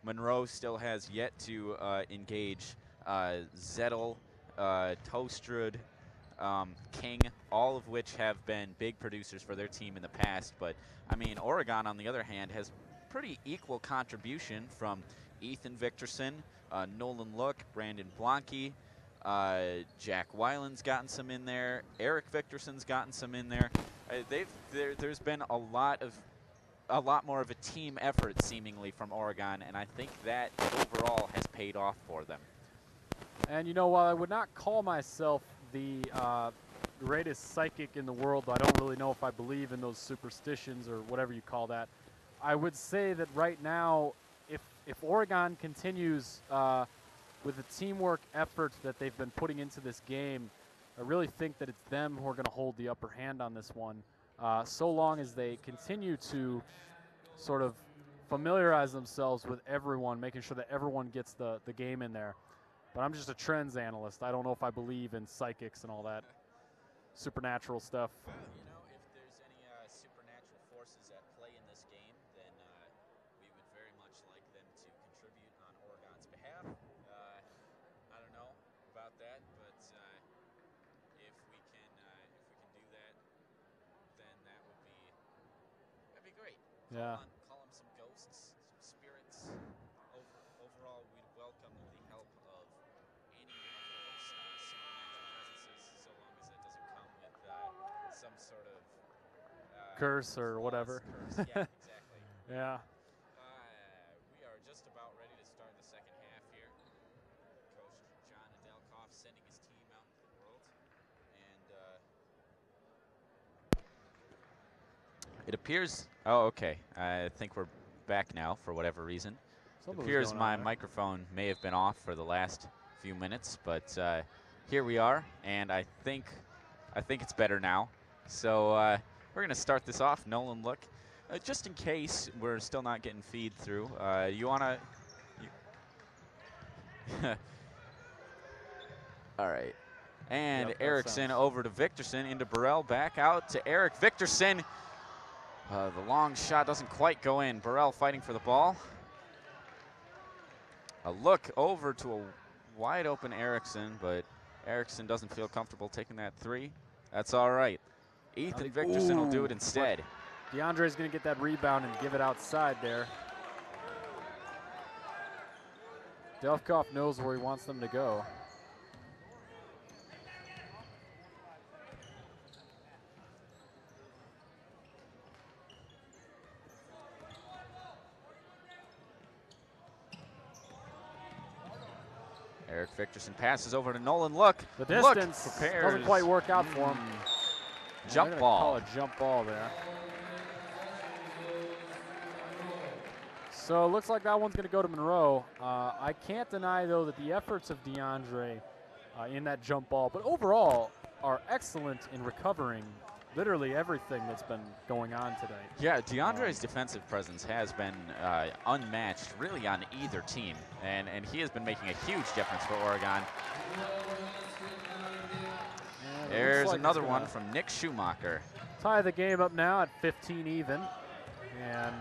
Speaker 1: Monroe still has yet to engage Zettel, Tostrud, King, all of which have been big producers for their team in the past. But, I mean, Oregon, on the other hand, has pretty equal contribution from Ethan Victorson, Nolan Look, Brandon Blanke, Jack Weiland's gotten some in there, Eric Victorson's gotten some in there. There's been a lot more of a team effort seemingly from Oregon, and I think that overall has paid off for them.
Speaker 3: And you know, while I would not call myself the greatest psychic in the world, I don't really know if I believe in those superstitions or whatever you call that. I would say that right now, if Oregon continues with the teamwork effort that they've been putting into this game, I really think that it's them who are going to hold the upper hand on this one, so long as they continue to sort of familiarize themselves with everyone, making sure that everyone gets the game in there. But I'm just a trends analyst. I don't know if I believe in psychics and all that supernatural stuff.
Speaker 1: Well, you know, if there's any supernatural forces at play in this game, then we would very much like them to contribute on Oregon's behalf. I don't know about that, but if we can do that, then that'd be great.
Speaker 3: Yeah.
Speaker 1: Call them some ghosts, some spirits. Overall, we'd welcome the help of any of those supernatural presences, so long as it doesn't come with some sort of
Speaker 3: curse or whatever.
Speaker 1: Curse. Yeah, exactly.
Speaker 3: Yeah.
Speaker 1: We are just about ready to start the second half here. Coach John Adelkoff sending his team out into the world, and it appears. Oh, okay. I think we're back now for whatever reason. It appears my microphone may have been off for the last few minutes, but here we are, and I think it's better now. So we're going to start this off. Nolan, look, just in case we're still not getting feed through, you want to... All right. And
Speaker 3: yep,
Speaker 1: Erickson over to Victorson, into Burrell, back out to Eric Victorson. The long shot doesn't quite go in. Burrell fighting for the ball. A look over to a wide open Erickson, but Erickson doesn't feel comfortable taking that three. That's all right. Ethan Victorson will do it instead.
Speaker 3: DeAndre's going to get that rebound and give it outside there. Delkoff knows where he wants them to go.
Speaker 1: Eric Victorson passes over to Nolan. Look,
Speaker 3: the distance doesn't quite work out for him.
Speaker 1: Jump ball.
Speaker 3: Call a jump ball there. So it looks like that one's going to go to Monroe. I can't deny, though, that the efforts of DeAndre in that jump ball, but overall, are excellent in recovering literally everything that's been going on today.
Speaker 1: Yeah, DeAndre's defensive presence has been unmatched, really, on either team, and he has been making a huge difference for Oregon. There's like another one from Nick Schumacher.
Speaker 3: Tie the game up now at 15 even, and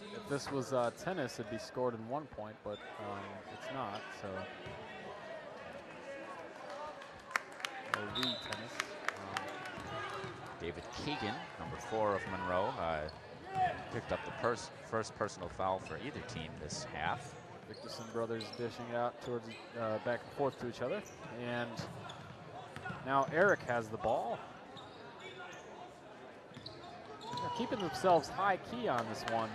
Speaker 3: if this was tennis, it'd be scored in 1 point, but it's not, so. Or lead tennis.
Speaker 1: David Keegan, number 4 of Monroe, picked up the first personal foul for either team this half.
Speaker 3: Victorson brothers dishing it out towards back and forth to each other, and now Eric has the ball. They're keeping themselves high key on this one.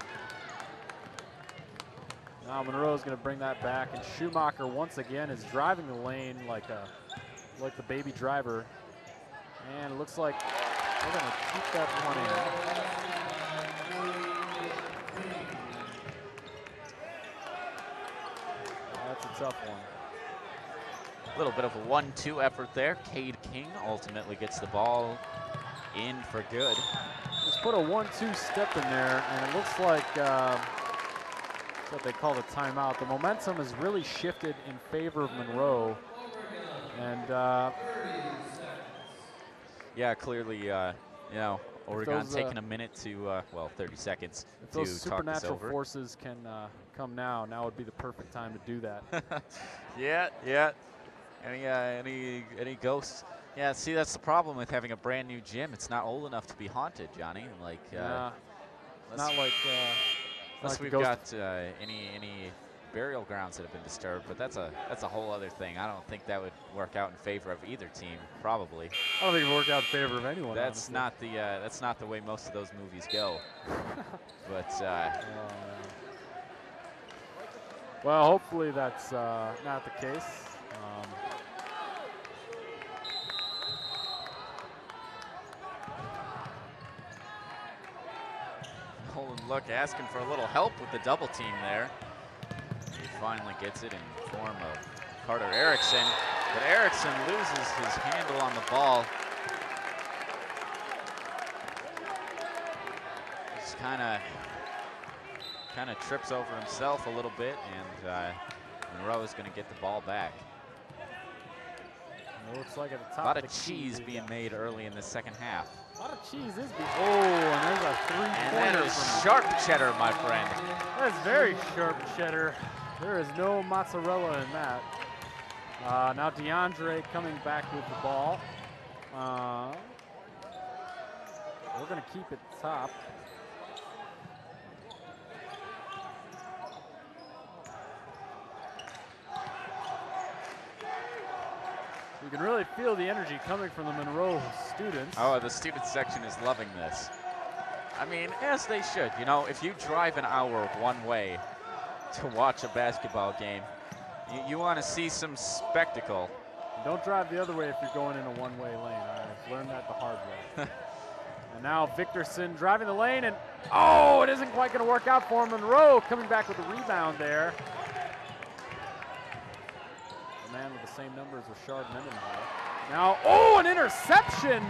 Speaker 3: Now Monroe is going to bring that back, and Schumacher once again is driving the lane like the baby driver, and it looks like they're going to keep that one in. tough one.
Speaker 1: A little bit of a 1-2 effort there. Cade King ultimately gets the ball in for good.
Speaker 3: Just put a 1-2 step in there, and it looks like that's what they call the timeout. The momentum has really shifted in favor of Monroe, and
Speaker 1: yeah, clearly, you know, Oregon taking a minute to, well, 30 seconds
Speaker 3: if
Speaker 1: to
Speaker 3: those
Speaker 1: talk this
Speaker 3: supernatural
Speaker 1: over.
Speaker 3: forces can come now would be the perfect time to do that.
Speaker 1: Yeah. Any ghosts? Yeah, see, that's the problem with having a brand new gym. It's not old enough to be haunted, Johnny. Like,
Speaker 3: Not like
Speaker 1: unless
Speaker 3: the
Speaker 1: we've
Speaker 3: ghost
Speaker 1: got any burial grounds that have been disturbed, but that's a whole other thing. I don't think that would work out in favor of either team, probably.
Speaker 3: I don't think it would work out in favor of anyone.
Speaker 1: That's
Speaker 3: honestly.
Speaker 1: that's not the way most of those movies go. But
Speaker 3: well, hopefully that's not the case.
Speaker 1: Nolan Look asking for a little help with the double team there. He finally gets it in the form of Carter Erickson, but Erickson loses his handle on the ball. Just kind of trips over himself a little bit, and Monroe is going to get the ball back.
Speaker 3: It looks like at the top
Speaker 1: a lot
Speaker 3: of
Speaker 1: of
Speaker 3: the
Speaker 1: cheese being made early in the second half.
Speaker 3: A lot of cheese is being. Oh, and there's a three-pointer.
Speaker 1: And that is sharp cheddar, my friend.
Speaker 3: That is very sharp cheddar. There is no mozzarella in that. Now DeAndre coming back with the ball. We're going to keep it top. You can really feel the energy coming from the Monroe students.
Speaker 1: Oh, the student section is loving this. I mean, as they should. You know, if you drive an hour one way to watch a basketball game, you want to see some spectacle.
Speaker 3: Don't drive the other way if you're going in a one-way lane. I've learned that the hard way. And now Victorson driving the lane, and oh, it isn't quite going to work out for him. Monroe coming back with a rebound there. The man with the same numbers as Rashard Mendenhall. Now, oh, an interception!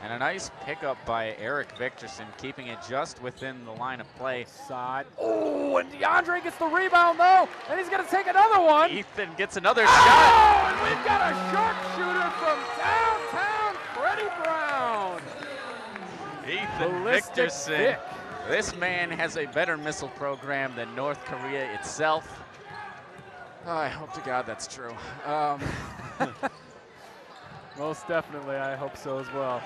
Speaker 1: And a nice pickup by Eric Victorson, keeping it just within the line of play.
Speaker 3: Side. Oh, and DeAndre gets the rebound, though, and he's going to take another one.
Speaker 1: Ethan gets another
Speaker 3: shot.
Speaker 1: shot.
Speaker 3: And we've got a sharpshooter from downtown, Freddie Brown.
Speaker 1: Ethan Victorson. This man has a better missile program than North Korea itself. Oh, I hope to God that's true.
Speaker 3: Most definitely, I hope so as well.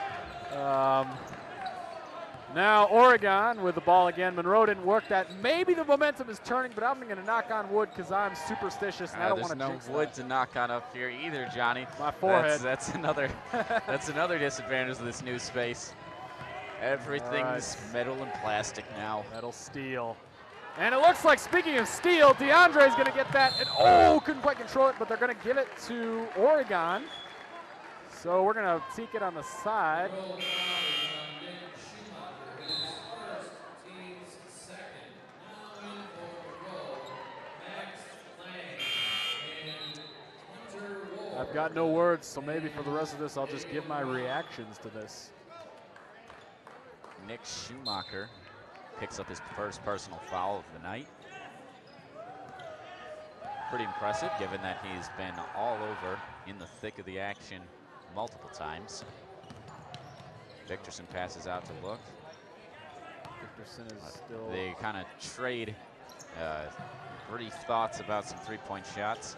Speaker 3: Now Oregon with the ball again. Monroe didn't work that. Maybe the momentum is turning, but I'm going to knock on wood because I'm superstitious and I don't want to jinx
Speaker 1: There's no wood
Speaker 3: that.
Speaker 1: to knock on up here either, Johnny.
Speaker 3: My forehead.
Speaker 1: That's another disadvantage of this new space. Everything's metal and plastic now.
Speaker 3: Metal, steel. And it looks like, speaking of steel, DeAndre's going to get that. And oh, couldn't quite control it, but they're going to give it to Oregon. So we're going to take it on the side. I've got no words, so maybe for the rest of this, I'll just give my reactions to this.
Speaker 1: Nick Schumacher picks up his first personal foul of the night. Pretty impressive, given that he's been all over in the thick of the action multiple times. Victorson passes out to Look.
Speaker 3: Victorson is still...
Speaker 1: They kind of trade brief thoughts about some three-point shots.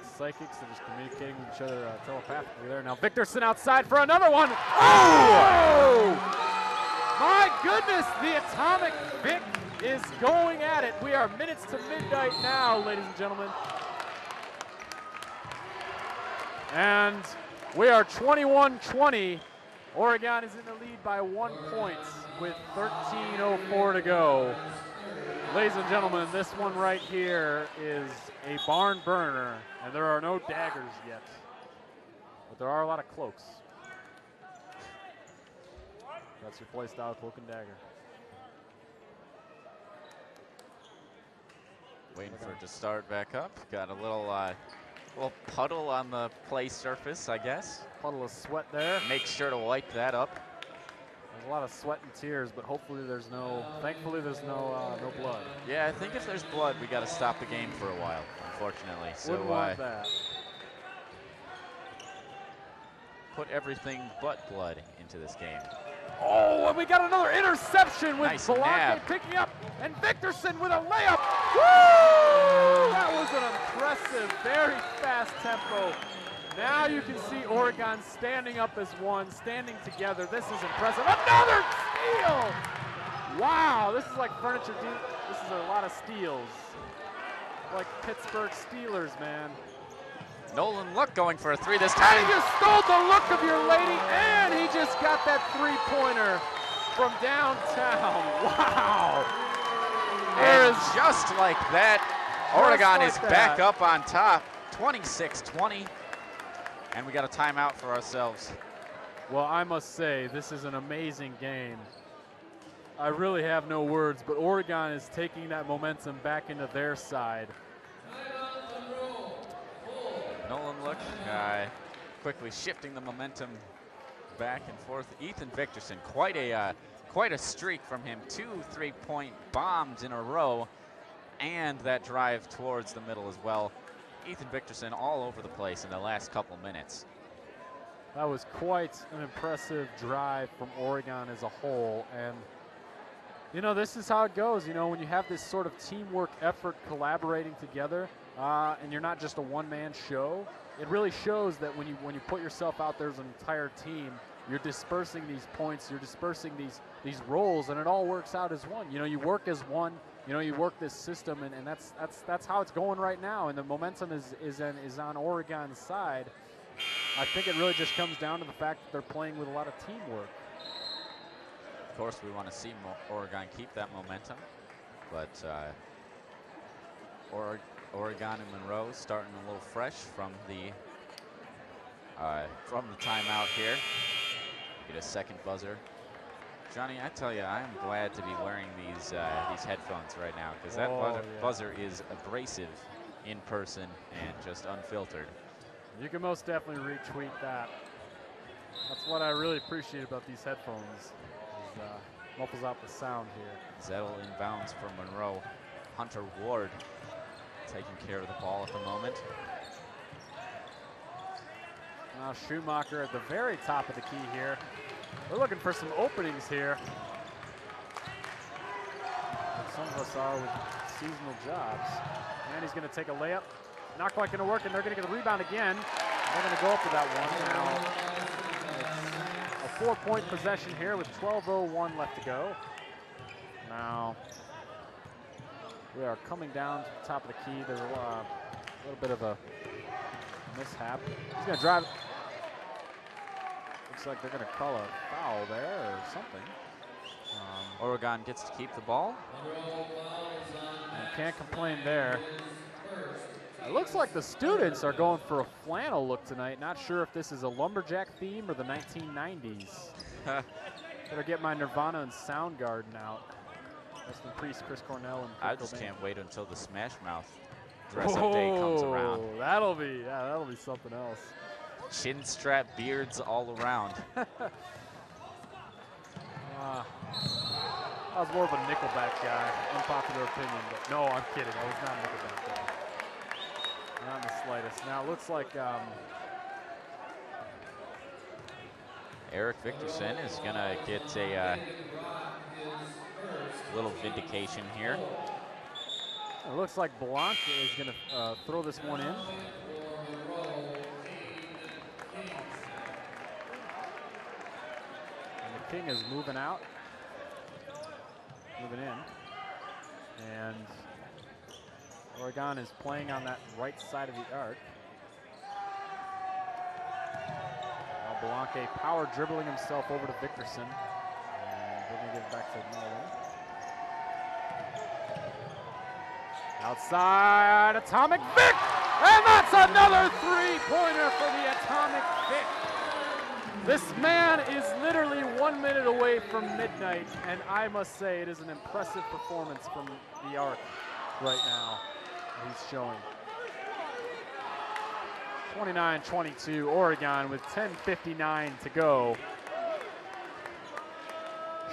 Speaker 3: It's psychics are just communicating with each other telepathically there. Now Victorson outside for another one. Oh! My goodness, the Atomic Vic is going at it. We are minutes to midnight now, ladies and gentlemen. And we are 21-20. Oregon is in the lead by 1 point with 13:04 to go. Ladies and gentlemen, this one right here is a barn burner, and there are no daggers yet, but there are a lot of cloaks. That's your play style, cloak and dagger.
Speaker 1: Waiting for it to start back up. Got a little puddle on the play surface, I guess.
Speaker 3: Puddle of sweat there.
Speaker 1: Make sure to wipe that up.
Speaker 3: There's a lot of sweat and tears, but hopefully there's thankfully there's no blood.
Speaker 1: Yeah, I think if there's blood, we got to stop the game for a while, unfortunately. So
Speaker 3: Wouldn't want that.
Speaker 1: Put everything but blood into this game.
Speaker 3: Oh, and we got another interception with
Speaker 1: Nice
Speaker 3: Belante
Speaker 1: nab.
Speaker 3: picking up, and Victorson with a layup. Woo! That was an impressive, very fast tempo. Now you can see Oregon standing up as one, standing together. This is impressive. Another steal! Wow, this is like furniture. This is a lot of steals. Like Pittsburgh Steelers, man.
Speaker 1: Nolan Look going for a three this
Speaker 3: And
Speaker 1: time.
Speaker 3: he just stole the look of your lady, and he just got that three-pointer from downtown. Wow.
Speaker 1: And just like that, Oregon
Speaker 3: like
Speaker 1: is
Speaker 3: that.
Speaker 1: back up on top, 26-20. And we got a timeout for ourselves.
Speaker 3: Well, I must say, this is an amazing game. I really have no words, but Oregon is taking that momentum back into their side.
Speaker 1: Nolan Look quickly shifting the momentum back and forth. Ethan Victorson, quite a streak from him. 2 3-point bombs in a row, and that drive towards the middle as well. Ethan Victorson all over the place in the last couple minutes.
Speaker 3: That was quite an impressive drive from Oregon as a whole, and you know, this is how it goes. You know, when you have this sort of teamwork effort collaborating together, and you're not just a one-man show, it really shows that when you put yourself out there as an entire team, you're dispersing these points, you're dispersing these roles, and it all works out as one. You know, you work as one. You know, you work this system, and that's how it's going right now. And the momentum is on Oregon's side. I think it really just comes down to the fact that they're playing with a lot of teamwork.
Speaker 1: Of course, we want to see Oregon keep that momentum, but Oregon and Monroe starting a little fresh from the timeout here. Get a second buzzer. Johnny, I tell you, I am glad to be wearing these headphones right now, because that buzzer is abrasive in person and just unfiltered.
Speaker 3: You can most definitely retweet that. That's what I really appreciate about these headphones. Muffles out the sound here.
Speaker 1: Zettel inbounds for Monroe. Hunter Ward taking care of the ball at the moment.
Speaker 3: Now Schumacher at the very top of the key here. We're looking for some openings here. Some of us are with seasonal jobs. And he's going to take a layup. Not quite going to work, and they're going to get a rebound again. They're going to go up to that one. Now, a 4-point possession here with 12:01 left to go. Now, we are coming down to the top of the key. There's a little bit of a mishap. He's going to drive. Looks like they're going to call a foul there or something.
Speaker 1: Oregon gets to keep the ball.
Speaker 3: And can't complain there. It looks like the students are going for a flannel look tonight. Not sure if this is a lumberjack theme or the 1990s. Better get my Nirvana and Soundgarden out. Rest in peace, Chris Cornell and Kurt
Speaker 1: I just
Speaker 3: Cobain.
Speaker 1: can't wait until the Smash Mouth dress-up day comes around.
Speaker 3: That'll be something else.
Speaker 1: Chin strap beards all around.
Speaker 3: I was more of a Nickelback guy, unpopular opinion, but no, I'm kidding. I was not a Nickelback guy. Not in the slightest. Now it looks like
Speaker 1: Eric Victorson is gonna get a little vindication here.
Speaker 3: it looks like Blanc is going to throw this one in. And the King is moving out. Moving in. And Oregon is playing on that right side of the arc. Now Blanc power dribbling himself over to Victorson. And we're going to give it back to Nolan. Outside, Atomic Vic! And that's another three-pointer for the Atomic Vic. This man is literally 1 minute away from midnight, and I must say it is an impressive performance from the arc right now. he's showing. 29-22 Oregon with 10:59 to go.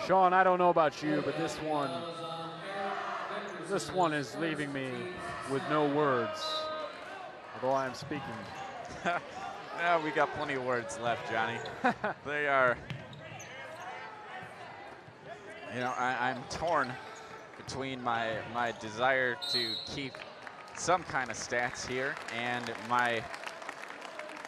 Speaker 3: Sean, I don't know about you, but this one is leaving me with no words, although I am speaking.
Speaker 1: Yeah, we got plenty of words left, Johnny. They are, you know, I'm torn between my desire to keep some kind of stats here and my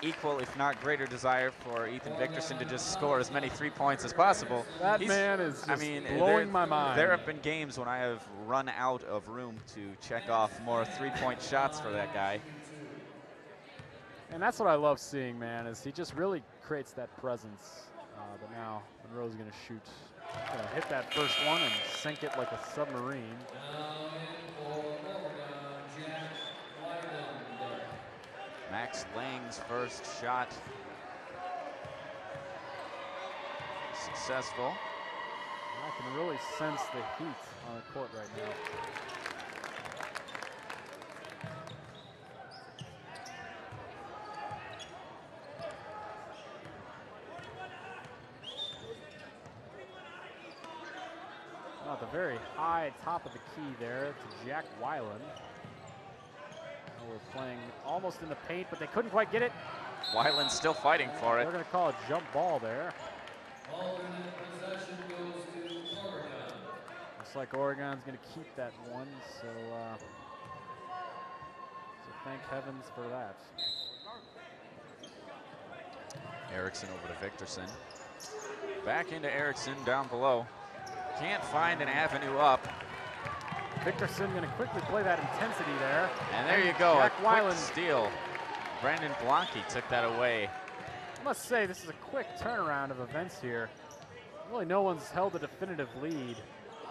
Speaker 1: equal, if not greater, desire for Ethan Victorson to just score as many 3 points as possible.
Speaker 3: That man is just blowing my mind.
Speaker 1: There have been games when I have run out of room to check off more 3-point shots for that guy.
Speaker 3: And that's what I love seeing, man, is he just really creates that presence. But now Monroe's going to shoot, gonna hit that first one and sink it like a submarine.
Speaker 1: Max Lang's first shot successful.
Speaker 3: I can really sense the heat on the court right now. At the very high top of the key there to Jack Weiland. We're playing almost in the paint, but they couldn't quite get it.
Speaker 1: Weiland's still fighting for it.
Speaker 3: They're going to call a jump ball there.
Speaker 2: Possession goes to Oregon.
Speaker 3: Looks like Oregon's going to keep that one, so thank heavens for that.
Speaker 1: Erickson over to Victorson. Back into Erickson down below. Can't find an avenue up.
Speaker 3: Victorson going to quickly play that intensity there.
Speaker 1: And there you go,
Speaker 3: Jack
Speaker 1: a quick
Speaker 3: Weiland
Speaker 1: steal. Brandon Blanke took that away.
Speaker 3: I must say, this is a quick turnaround of events here. Really, no one's held a definitive lead,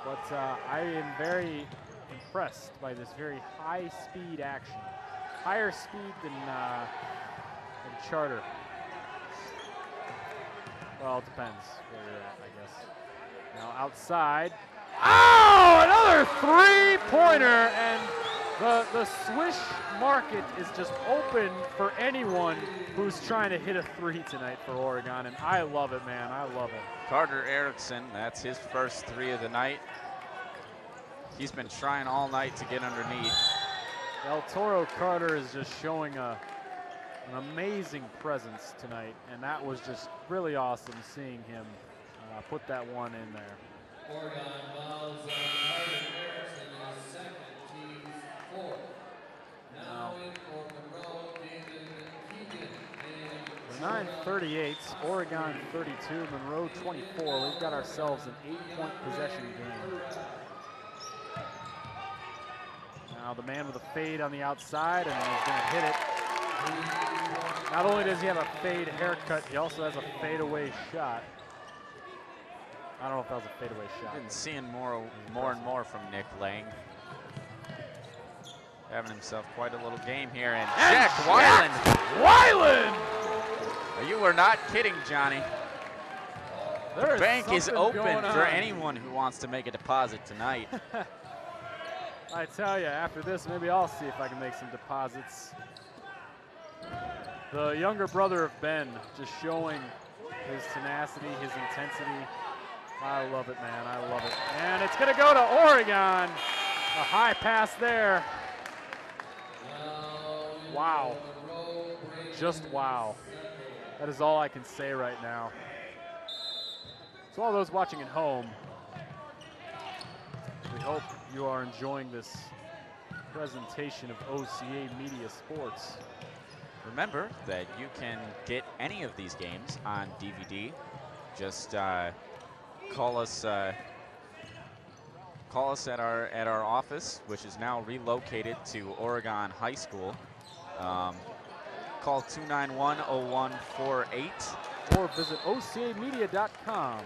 Speaker 3: but I am very impressed by this very high-speed action. Higher speed than Charter. Well, it depends where you're at, I guess. Now outside. Oh, another three-pointer, and the Swish market is just open for anyone who's trying to hit a three tonight for Oregon, and I love it, man. I love it.
Speaker 1: Carter Erickson, that's his first three of the night. He's been trying all night to get underneath.
Speaker 3: El Toro Carter is just showing an amazing presence tonight, and that was just really awesome seeing him put that one in there.
Speaker 2: Oregon fouls on Carter Erickson in his second, team's fourth. Now in for Monroe, David Keegan.
Speaker 3: 9:38, Oregon 32, Monroe 24. We've got ourselves an 8-point possession game. Now the man with a fade on the outside, and he's going to hit it. Not only does he have a fade haircut, he also has a fadeaway shot. I don't know if that was a fadeaway shot.
Speaker 1: Been seeing more and more from Nick Lang. Having himself quite a little game here, and Jack Weiland.
Speaker 3: Weiland!
Speaker 1: You were not kidding, Johnny.
Speaker 3: The
Speaker 1: bank is open for anyone who wants to make a deposit tonight.
Speaker 3: I tell you, after this, maybe I'll see if I can make some deposits. The younger brother of Ben, just showing his tenacity, his intensity. I love it, man. I love it. And it's going to go to Oregon. A high pass there. Wow. Just wow. That is all I can say right now. To all those watching at home, we hope you are enjoying this presentation of OCAmedia Sports.
Speaker 1: Remember that you can get any of these games on DVD. Just call us at our office, which is now relocated to Oregon High School. Call 291-0148
Speaker 3: or visit OCAmedia.com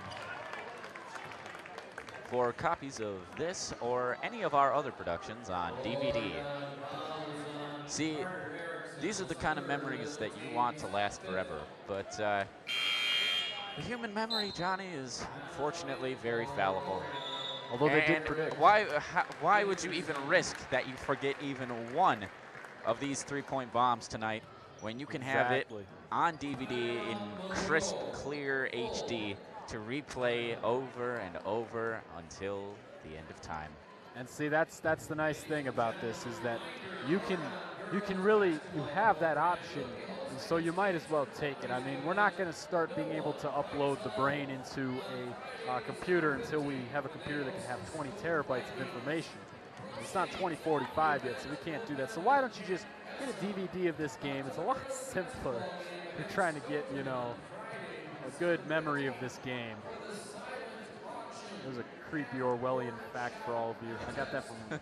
Speaker 1: for copies of this or any of our other productions on DVD. See, these are the kind of memories that you want to last forever, but the human memory, Johnny, is unfortunately very fallible.
Speaker 3: Although they did
Speaker 1: And
Speaker 3: predict.
Speaker 1: why would you even risk that you forget even one of these three-point bombs tonight when you can have it on DVD in crisp, clear HD to replay over and over until the end of time?
Speaker 3: And see, that's the nice thing about this is that you have that option, and so you might as well take it. I mean, we're not going to start being able to upload the brain into a computer until we have a computer that can have 20 terabytes of information. It's not 2045 yet, so we can't do that. So why don't you just get a DVD of this game? It's a lot simpler. You're trying to get, you know, a good memory of this game. There's a creepy Orwellian fact for all of you. I got that from a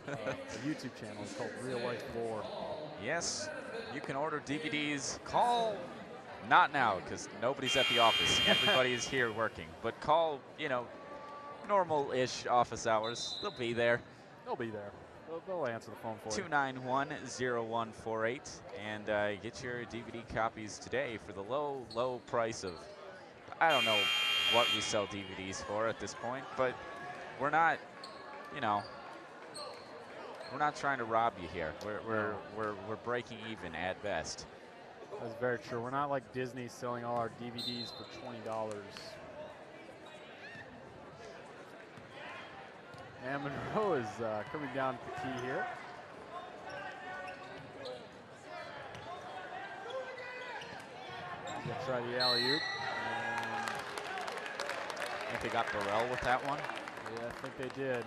Speaker 3: YouTube channel. It's called Real Life Lore.
Speaker 1: Yes, you can order DVDs. Call, not now, because nobody's at the office. Everybody is here working. But call, you know, normal-ish office hours. They'll be there.
Speaker 3: They'll be there. They'll answer the phone for you.
Speaker 1: 291-0148, and get your DVD copies today for the low, low price of, I don't know what we sell DVDs for at this point, but we're not, you know, we're not trying to rob you here. We're breaking even at best.
Speaker 3: That's very true. We're not like Disney selling all our DVDs for $20. And Monroe is coming down the key here. He's gonna try the alley-oop.
Speaker 1: I think they got Burrell with that one.
Speaker 3: Yeah, I think they did.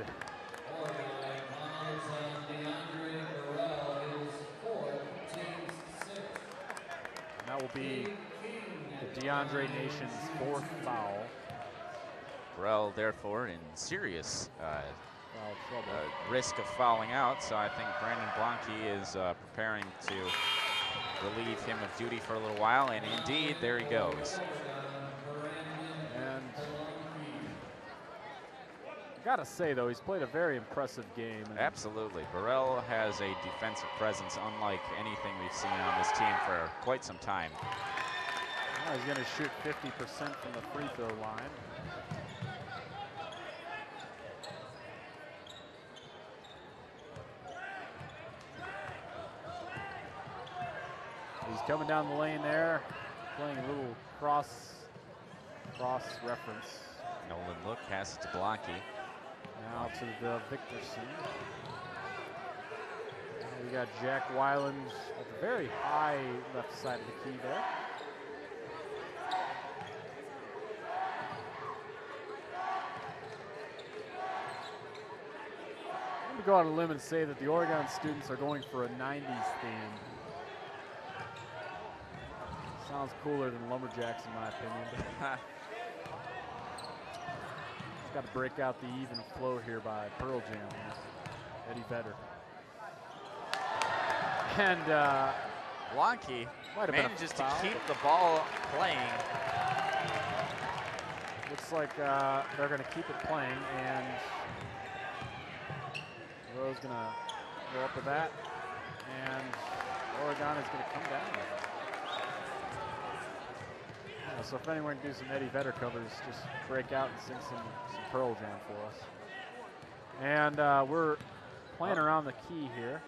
Speaker 3: And that will be the DeAndre Nation's 4th foul.
Speaker 1: Burrell, therefore, in serious
Speaker 3: Foul trouble.
Speaker 1: risk of fouling out, so I think Brandon Blanke is preparing to relieve him of duty for a little while, and indeed, there he goes.
Speaker 3: And I gotta say, though, he's played a very impressive game.
Speaker 1: Absolutely. Burrell has a defensive presence unlike anything we've seen on this team for quite some time.
Speaker 3: Now he's gonna shoot 50% from the free throw line. He's coming down the lane there, playing a little cross reference.
Speaker 1: Nolan look, passes to Blanke.
Speaker 3: Now to the Victorson. And we got Jack Weiland at the very high left side of the key there. I'm gonna go out on a limb and say that the Oregon students are going for a 90s theme. Sounds cooler than Lumberjacks in my opinion. Got to break out the even flow here by Pearl Jam, Eddie Vedder. And
Speaker 1: Blanke manages to keep the ball playing.
Speaker 3: Looks like they're going to keep it playing, and Monroe's going to go up with that, and Oregon is going to come down with it. So if anyone can do some Eddie Vedder covers, just break out and sing some Pearl Jam for us. And we're playing around the key here.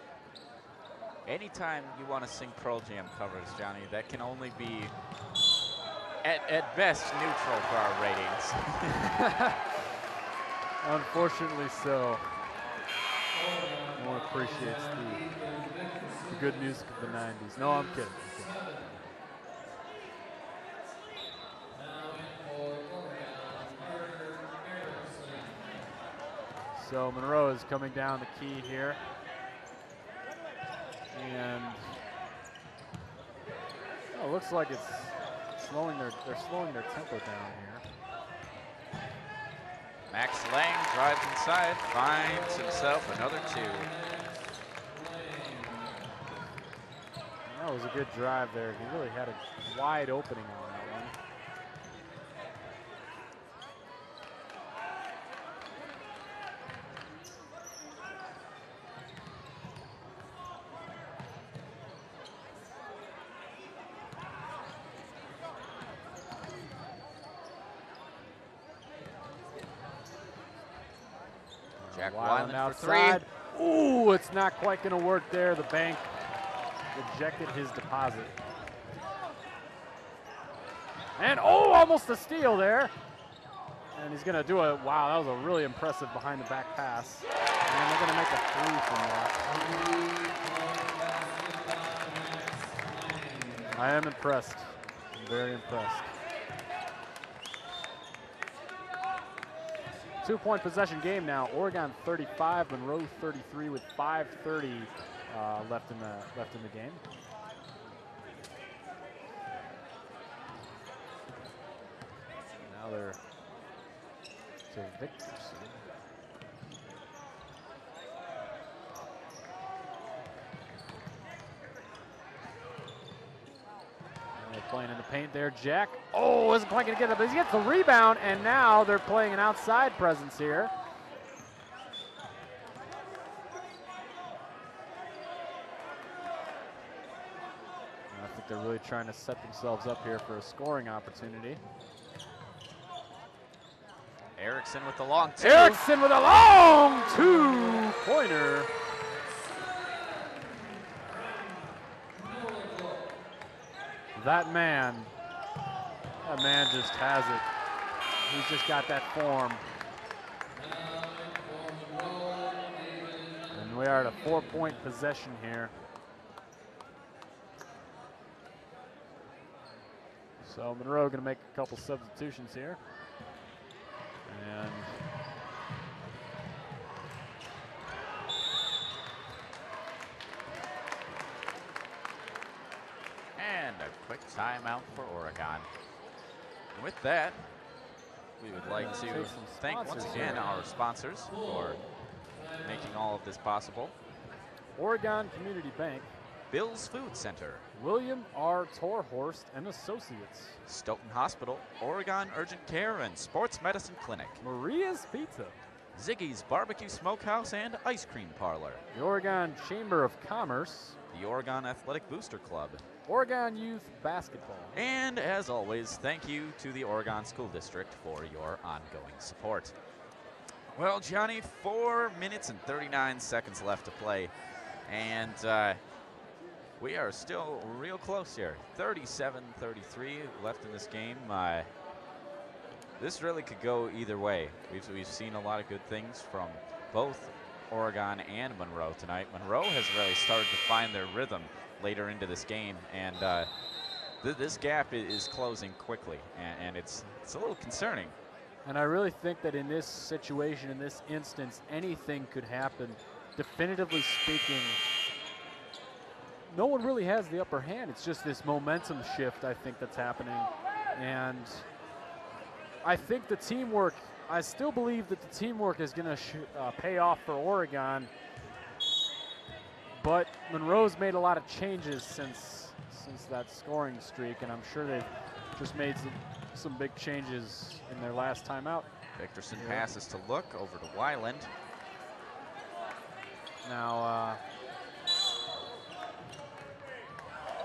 Speaker 1: Anytime you want to sing Pearl Jam covers, Johnny, that can only be, at best, neutral for our ratings.
Speaker 3: Unfortunately so. No one appreciates the good music of the 90s. No, I'm kidding. So Monroe is coming down the key here. And it looks like they're slowing their tempo down here.
Speaker 1: Max Lang drives inside, finds himself another two.
Speaker 3: That was a good drive there. He really had a wide opening on that one.
Speaker 1: Jack
Speaker 3: Weiland
Speaker 1: Weiland for
Speaker 3: outside.
Speaker 1: 3.
Speaker 3: Ooh, it's not quite going to work there. The bank rejected his deposit. And oh, almost a steal there. And he's going to do a, wow, that was a really impressive behind the back pass. And they're going to make a 3 from that. I am impressed. I'm very impressed. 2-point possession game now. Oregon 35, Monroe 33 with 5:30 left in the game. Now they're to victors. Playing in the paint there, Jack. Oh, isn't quite going to get it, but he gets the rebound, and now they're playing an outside presence here. I think they're really trying to set themselves up here for a scoring opportunity.
Speaker 1: Erickson with the long 2.
Speaker 3: Erickson with a long 2-pointer. That man just has it. He's just got that form. And we are at a 4-point possession here. So Monroe going to make a couple substitutions here.
Speaker 1: And a quick timeout for Oregon. And with that, we would like to thank once again our sponsors for making all of this possible.
Speaker 3: Oregon Community Bank,
Speaker 1: Bill's Food Center,
Speaker 3: William R. Torhorst and Associates,
Speaker 1: Stoughton Hospital, Oregon Urgent Care and Sports Medicine Clinic,
Speaker 3: Maria's Pizza,
Speaker 1: Ziggy's Barbecue Smokehouse and Ice Cream Parlor,
Speaker 3: the Oregon Chamber of Commerce,
Speaker 1: the Oregon Athletic Booster Club,
Speaker 3: Oregon Youth Basketball.
Speaker 1: And as always, thank you to the Oregon School District for your ongoing support. Well, Johnny, 4 minutes and 39 seconds left to play. And we are still real close here. 37-33 left in this game. This really could go either way. We've seen a lot of good things from both Oregon and Monroe tonight. Monroe has really started to find their rhythm later into this game, and this gap is closing quickly, and it's a little concerning.
Speaker 3: And I really think that in this situation, in this instance, anything could happen. Definitively speaking, no one really has the upper hand. It's just this momentum shift, I think, that's happening. And I think the teamwork, I still believe that the teamwork is going to pay off for Oregon. But Monroe's made a lot of changes since that scoring streak, and I'm sure they've just made some big changes in their last timeout.
Speaker 1: Victorson passes to Look over to Weiland.
Speaker 3: Now,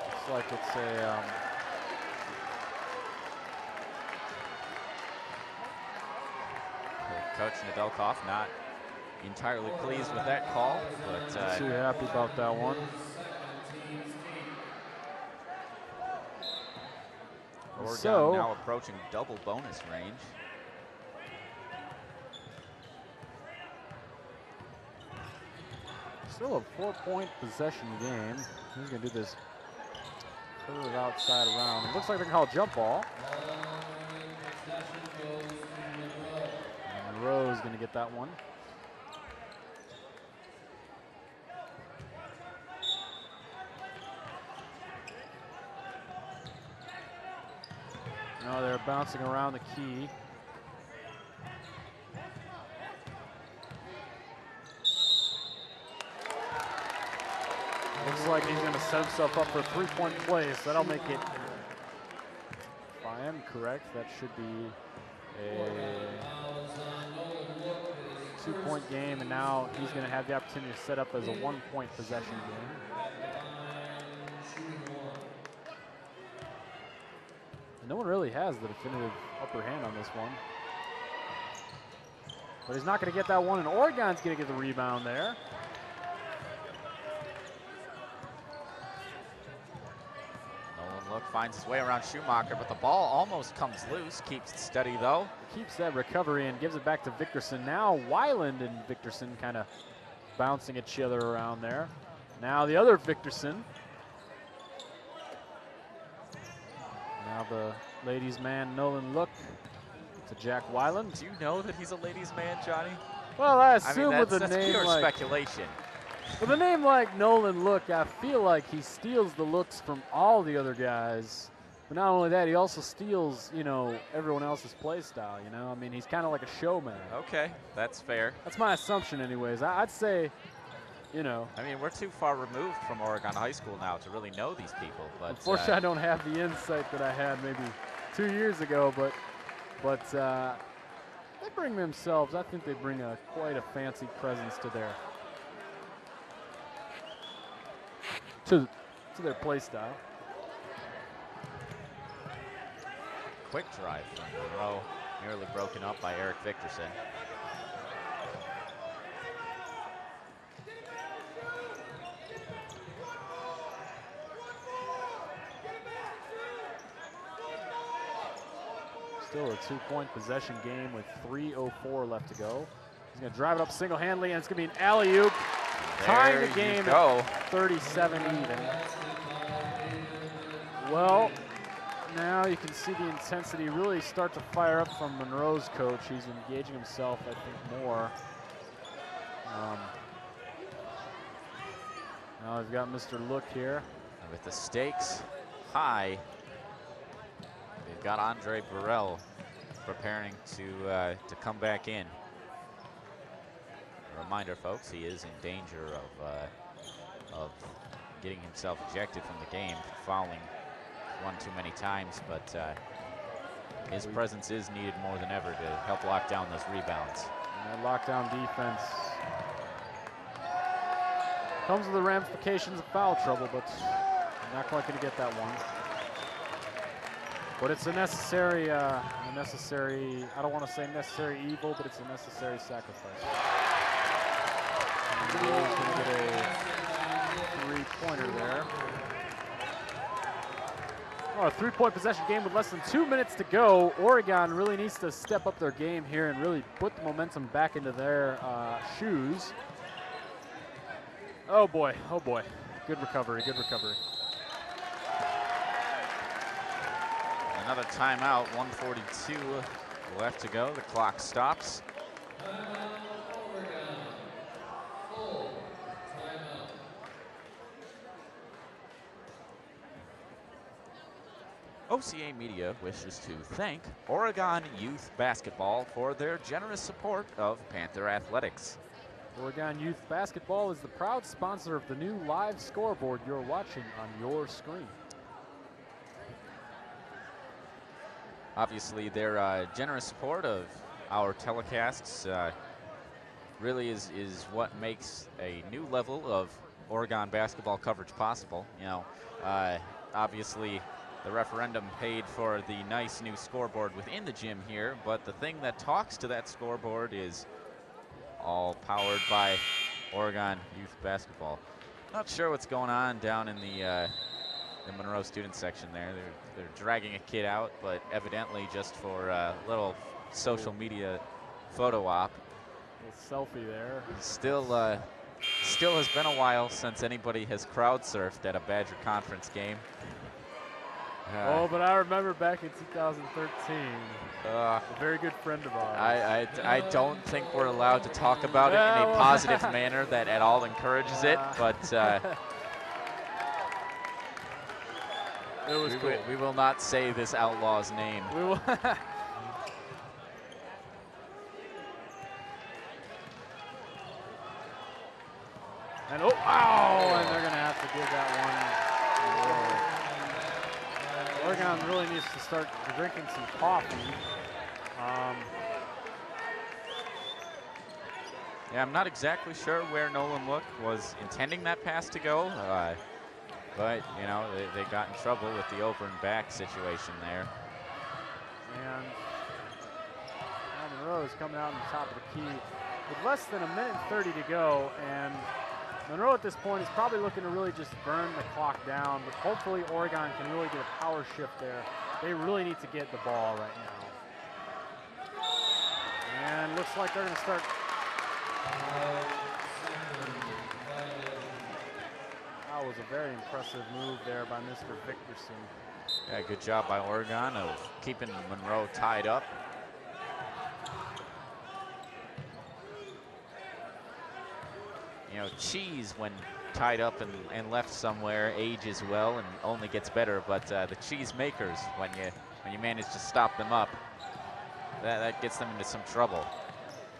Speaker 3: looks like it's a
Speaker 1: Coach Nedelkoff not entirely pleased with that call, but
Speaker 3: too happy about that one.
Speaker 1: Oregon now approaching double bonus range.
Speaker 3: Still a 4-point possession game. He's going to do this curve outside around. It looks like they're going to call a jump ball. And Monroe's going to get that one. No, they're bouncing around the key. Looks like he's going to set himself up for a 3-point play, so that'll make it, if I am correct, that should be a 2-point game, and now he's going to have the opportunity to set up as a 1-point possession game. And no one really has the definitive upper hand on this one. But he's not going to get that one, and Oregon's going to get the rebound there.
Speaker 1: Nolan Look finds his way around Schumacher, but the ball almost comes loose. Keeps it steady, though.
Speaker 3: Keeps that recovery and gives it back to Victorson. Now Weiland and Victorson kind of bouncing each other around there. Now the other Victorson. Now the ladies' man, Nolan Look, to Jack Weiland.
Speaker 1: Do you know that he's a ladies' man, Johnny?
Speaker 3: Well, I assume
Speaker 1: I mean,
Speaker 3: with
Speaker 1: that's
Speaker 3: a name
Speaker 1: pure
Speaker 3: like
Speaker 1: speculation.
Speaker 3: with a name like Nolan Look, I feel like he steals the looks from all the other guys. But not only that, he also steals, you know, everyone else's play style. You know, I mean, he's kind of like a showman.
Speaker 1: Okay, that's fair.
Speaker 3: That's my assumption, anyways. I'd say, you know.
Speaker 1: I mean, we're too far removed from Oregon High School now to really know these people. But
Speaker 3: unfortunately, I don't have the insight that I had maybe 2 years ago. But they bring themselves. I think they bring quite a fancy presence to their their play style.
Speaker 1: Quick drive from Monroe, nearly broken up by Eric Victorson.
Speaker 3: Still a 2-point possession game with 3:04 left to go. He's going to drive it up single-handedly, and it's going to be an alley-oop. Tying the game at 37 even. Well, now you can see the intensity really start to fire up from Monroe's coach. He's engaging himself, I think, more. Now we've got Mr. Look here.
Speaker 1: And with the stakes high, they've got Andre Burrell preparing to come back in. A reminder, folks, he is in danger of getting himself ejected from the game, fouling one too many times, but his presence is needed more than ever to help lock down those rebounds.
Speaker 3: And that lockdown defense comes with the ramifications of foul trouble, but not quite going to get that one. But it's a necessary, I don't want to say necessary evil, but it's a necessary sacrifice. And he's going to get a three-pointer there. Oh, a 3-point possession game with less than 2 minutes to go. Oregon really needs to step up their game here and really put the momentum back into their shoes. Oh boy, oh boy. Good recovery, good recovery.
Speaker 1: Another timeout, 1:42 left to go. The clock stops. OCAmedia wishes to thank Oregon Youth Basketball for their generous support of Panther Athletics.
Speaker 3: Oregon Youth Basketball is the proud sponsor of the new live scoreboard you're watching on your screen.
Speaker 1: Obviously, their generous support of our telecasts really is what makes a new level of Oregon basketball coverage possible. You know, obviously, the referendum paid for the nice new scoreboard within the gym here, but the thing that talks to that scoreboard is all powered by Oregon Youth Basketball. Not sure what's going on down in the Monroe student section there. They're dragging a kid out, but evidently just for a little social media photo op.
Speaker 3: A little selfie there.
Speaker 1: Still has been a while since anybody has crowd surfed at a Badger Conference game.
Speaker 3: Oh, but I remember back in 2013, a very good friend of ours.
Speaker 1: I don't think we're allowed to talk about it in a positive manner that at all encourages it, but
Speaker 3: it was cool.
Speaker 1: We will not say this outlaw's name.
Speaker 3: We will. And oh, wow! And they're going to have to give that one. Oregon really needs to start drinking some coffee.
Speaker 1: Yeah, I'm not exactly sure where Nolan Look was intending that pass to go, but you know they got in trouble with the over and back situation there.
Speaker 3: And Monroe is coming out on the top of the key with less than 1:30 to go, and Monroe at this point is probably looking to really just burn the clock down, but hopefully Oregon can really get a power shift there. They really need to get the ball right now. And looks like they're going to start. That was a very impressive move there by Mr. Victorson.
Speaker 1: Yeah, good job by Oregon of keeping Monroe tied up. You know, cheese when tied up and left somewhere ages well and only gets better, but the cheese makers, when you manage to stop them up, that gets them into some trouble.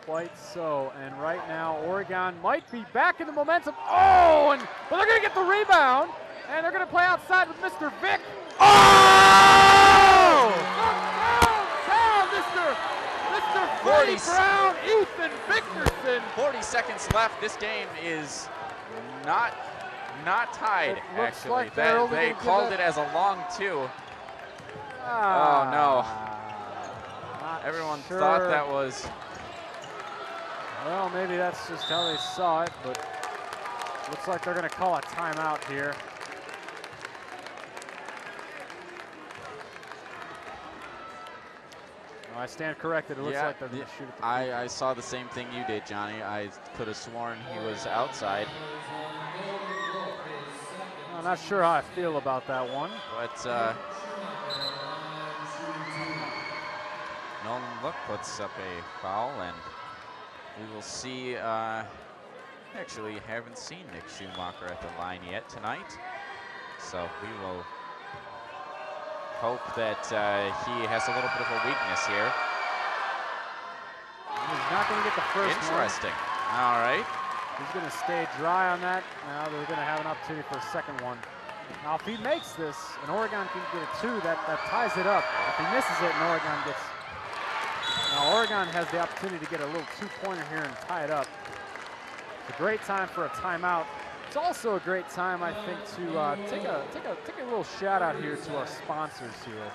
Speaker 3: Quite so, and right now Oregon might be back in the momentum. Oh, but they're going to get the rebound, and they're going to play outside with Mr. Vic.
Speaker 1: Oh!
Speaker 3: Down, Mr. Freddie Brown, Ethan Victorson.
Speaker 1: 40 seconds left. This game is not tied, actually.
Speaker 3: Like
Speaker 1: they called it as a long two. Oh, no. Everyone thought that was...
Speaker 3: Well, maybe that's just how they saw it, but looks like they're going to call a timeout here. I stand corrected. It looks like they're going to shoot at the
Speaker 1: I saw the same thing you did, Johnny. I could have sworn he was outside.
Speaker 3: I'm not sure how I feel about that one.
Speaker 1: But Nolan Look puts up a foul, and we will see. Actually, haven't seen Nick Schumacher at the line yet tonight, so we will hope that he has a little bit of a weakness here.
Speaker 3: He's not going to get the first one.
Speaker 1: Interesting. All right.
Speaker 3: He's going to stay dry on that. Now they're going to have an opportunity for a second one. Now, if he makes this, and Oregon can get a two, that ties it up. If he misses it, and Oregon gets... Now, Oregon has the opportunity to get a little two-pointer here and tie it up. It's a great time for a timeout. It's also a great time, I think, to take a little shout out here to our sponsors here.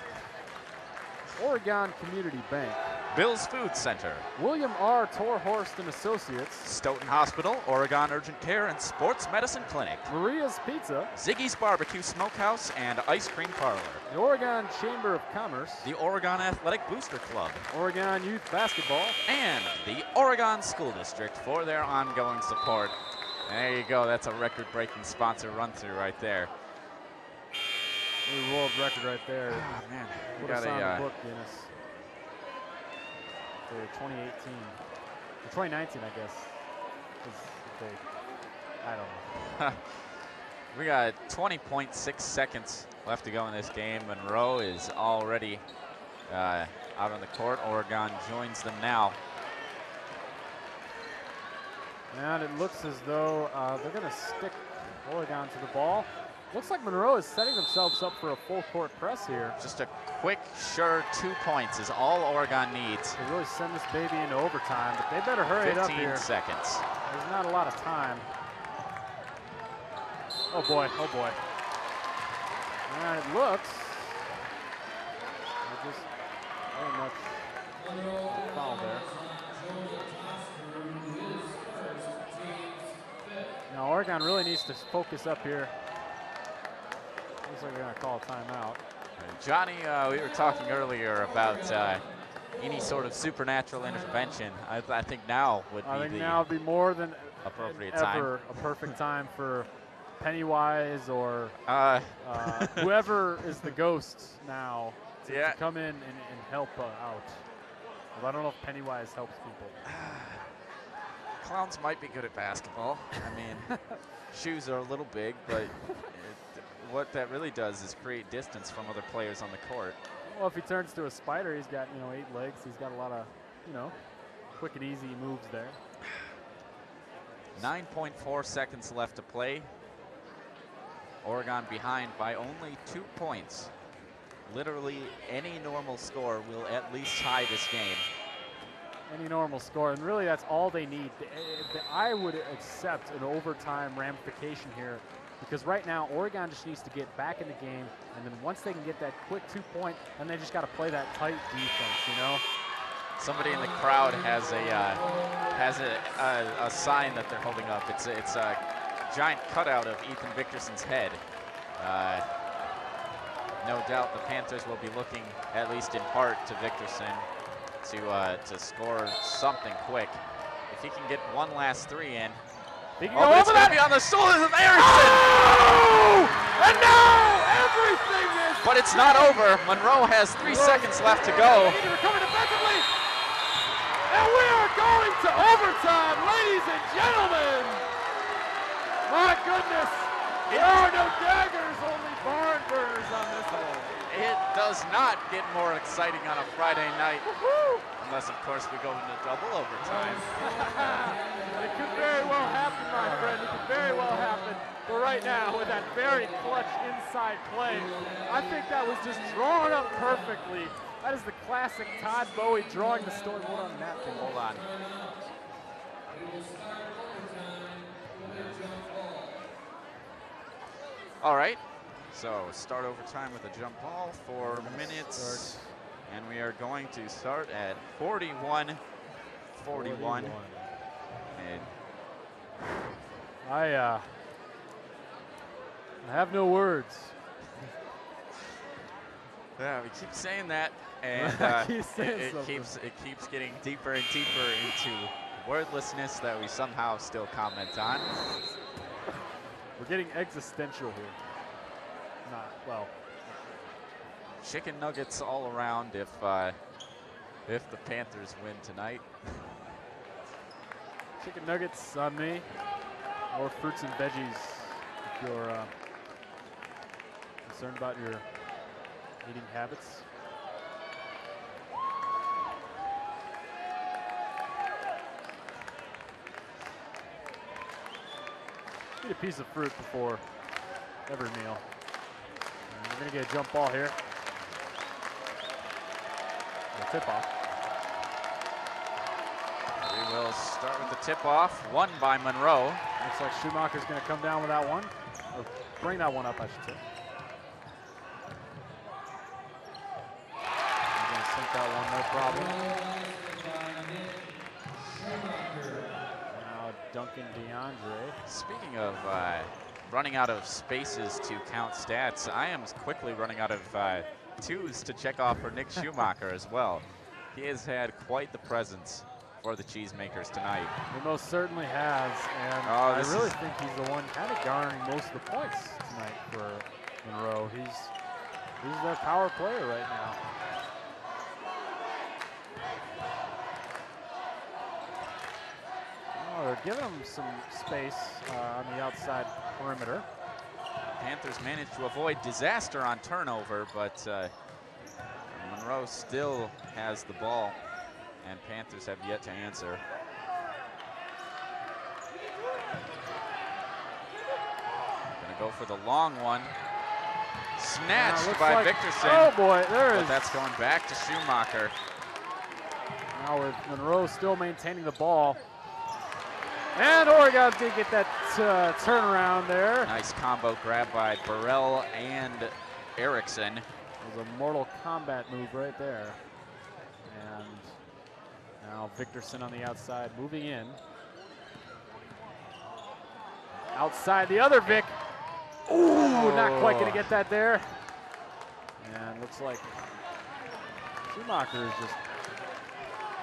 Speaker 3: Oregon Community Bank,
Speaker 1: Bill's Food Center,
Speaker 3: William R. Torhorst and Associates,
Speaker 1: Stoughton Hospital, Oregon Urgent Care and Sports Medicine Clinic,
Speaker 3: Maria's Pizza,
Speaker 1: Ziggy's Barbecue Smokehouse and Ice Cream Parlor,
Speaker 3: the Oregon Chamber of Commerce,
Speaker 1: the Oregon Athletic Booster Club,
Speaker 3: Oregon Youth Basketball,
Speaker 1: and the Oregon School District for their ongoing support. And there you go, that's a record-breaking sponsor run-through right there.
Speaker 3: New world record right there.
Speaker 1: Oh, man. We
Speaker 3: Put
Speaker 1: got
Speaker 3: us on
Speaker 1: a
Speaker 3: the book, Guinness. For 2018. Or 2019, I guess. I don't know.
Speaker 1: we got 20.6 seconds left to go in this game. Monroe is already out on the court. Oregon joins them now.
Speaker 3: And it looks as though they're going to stick Oregon to the ball. Looks like Monroe is setting themselves up for a full court press here.
Speaker 1: Just a quick, sure 2 points is all Oregon needs.
Speaker 3: They really send this baby into overtime, but they better hurry it up here.
Speaker 1: 15 seconds.
Speaker 3: There's not a lot of time. Oh boy, oh boy. And it looks just very much a foul there. Now Oregon really needs to focus up here. Looks like they're going to call a timeout.
Speaker 1: Johnny, we were talking earlier about any sort of supernatural intervention. I think now would
Speaker 3: be more than
Speaker 1: appropriate
Speaker 3: ever
Speaker 1: time.
Speaker 3: A perfect time for Pennywise or whoever is the ghost now to come in and help out. Well, I don't know if Pennywise helps people.
Speaker 1: Clowns might be good at basketball. I mean, shoes are a little big, but what that really does is create distance from other players on the court.
Speaker 3: Well, if he turns to a spider, he's got 8 legs. He's got a lot of quick and easy moves there.
Speaker 1: 9.4 seconds left to play. Oregon behind by only 2 points. Literally any normal score will at least tie this game.
Speaker 3: Any normal score, and really that's all they need. I would accept an overtime ramification here, because right now Oregon just needs to get back in the game, and then once they can get that quick 2 point, then they just got to play that tight defense,
Speaker 1: Somebody in the crowd has a sign that they're holding up. It's a giant cutout of Ethan Victorson's head. No doubt the Panthers will be looking, at least in part, to Victorson to score something quick. If he can get one last three in.
Speaker 3: He can
Speaker 1: Oh, but it's going to be on the shoulders of Erickson!
Speaker 3: Oh! And now everything is...
Speaker 1: But it's not over. Monroe has 3 seconds left to go.
Speaker 3: They need to recover defensively. And we are going to overtime, ladies and gentlemen. My goodness. There are no daggers, only barn burners on this one.
Speaker 1: It does not get more exciting on a Friday night. Unless, of course, we go into double overtime.
Speaker 3: It could very well happen, my friend. It could very well happen. But right now, with that very clutch inside play, I think that was just drawn up perfectly. That is the classic Todd Bowie drawing the story. Hold on, napkin.
Speaker 1: Hold on. All right. So start overtime with a jump ball, 4 minutes. And we are going to start at 41-41. And
Speaker 3: I have no words.
Speaker 1: yeah, we keep saying that, and it keeps getting deeper and deeper into wordlessness that we somehow still comment on.
Speaker 3: We're getting existential here. Well.
Speaker 1: Chicken nuggets all around if the Panthers win tonight.
Speaker 3: Chicken nuggets on me, or fruits and veggies if you're concerned about your eating habits. Eat a piece of fruit before every meal. And we're gonna get a jump ball here. Tip off.
Speaker 1: We will start with the tip off, won by Monroe.
Speaker 3: Looks like Schumacher's going to come down with that one, or bring that one up, I should say. He's going to sink that one, no problem. Now Duncan DeAndre.
Speaker 1: Speaking of running out of spaces to count stats, I am quickly running out of twos to check off for Nick Schumacher as well. He has had quite the presence for the Cheesemakers tonight.
Speaker 3: He most certainly has, and I really think he's the one kind of garnering most of the points tonight for Monroe. He's their power player right now. Oh, they're giving him some space on the outside perimeter.
Speaker 1: Panthers managed to avoid disaster on turnover, but Monroe still has the ball, and Panthers have yet to answer. Gonna go for the long one. Snatched by Victorson.
Speaker 3: Oh boy,
Speaker 1: but that's going back to Schumacher.
Speaker 3: Now with Monroe still maintaining the ball. And Oregon did get that turnaround there.
Speaker 1: Nice combo grab by Burrell and Erickson.
Speaker 3: It was a Mortal Kombat move right there. And now Victorson on the outside, moving in. Outside the other Vic. Ooh, not quite gonna get that there. And looks like Schumacher is just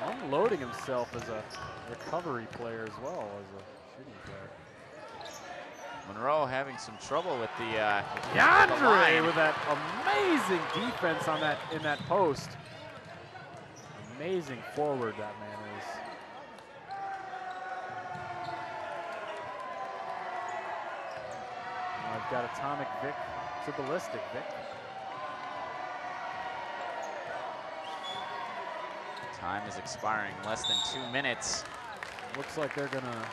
Speaker 3: unloading himself as a recovery player as well as a shooting player.
Speaker 1: Monroe having some trouble with the
Speaker 3: DeAndre with that amazing defense on that in that post. Amazing forward that man is. Now I've got Atomic Vic to Ballistic Vic.
Speaker 1: Time is expiring, less than 2 minutes.
Speaker 3: Looks like they're gonna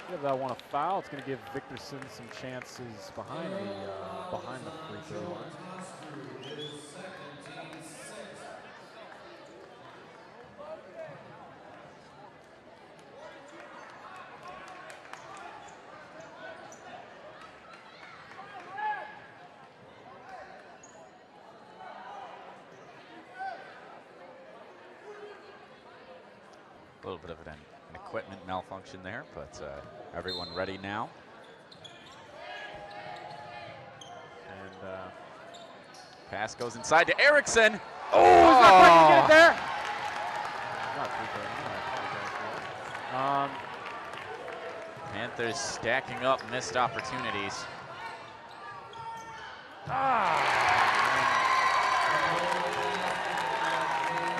Speaker 3: give that one a foul. It's gonna give Victorson some chances behind the free throw line.
Speaker 1: A little bit of an equipment malfunction there, but everyone ready now.
Speaker 3: And
Speaker 1: pass goes inside to Erickson.
Speaker 3: Oh, he's not quite gonna get it there. Not too bad.
Speaker 1: Panthers stacking up missed opportunities.
Speaker 3: We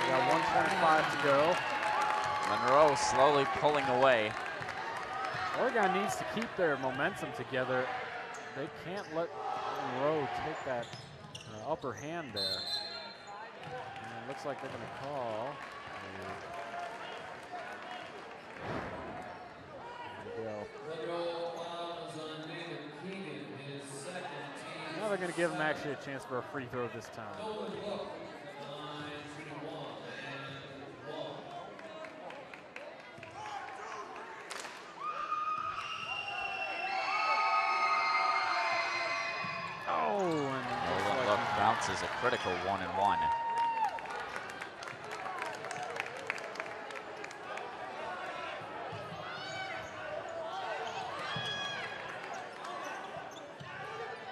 Speaker 3: got 1:25 to go.
Speaker 1: Monroe slowly pulling away.
Speaker 3: Oregon needs to keep their momentum together. They can't let Monroe take that upper hand there. And it looks like they're going to call. Now they're going to give him actually a chance for a free throw this time.
Speaker 1: Bounces a critical 1-and-1.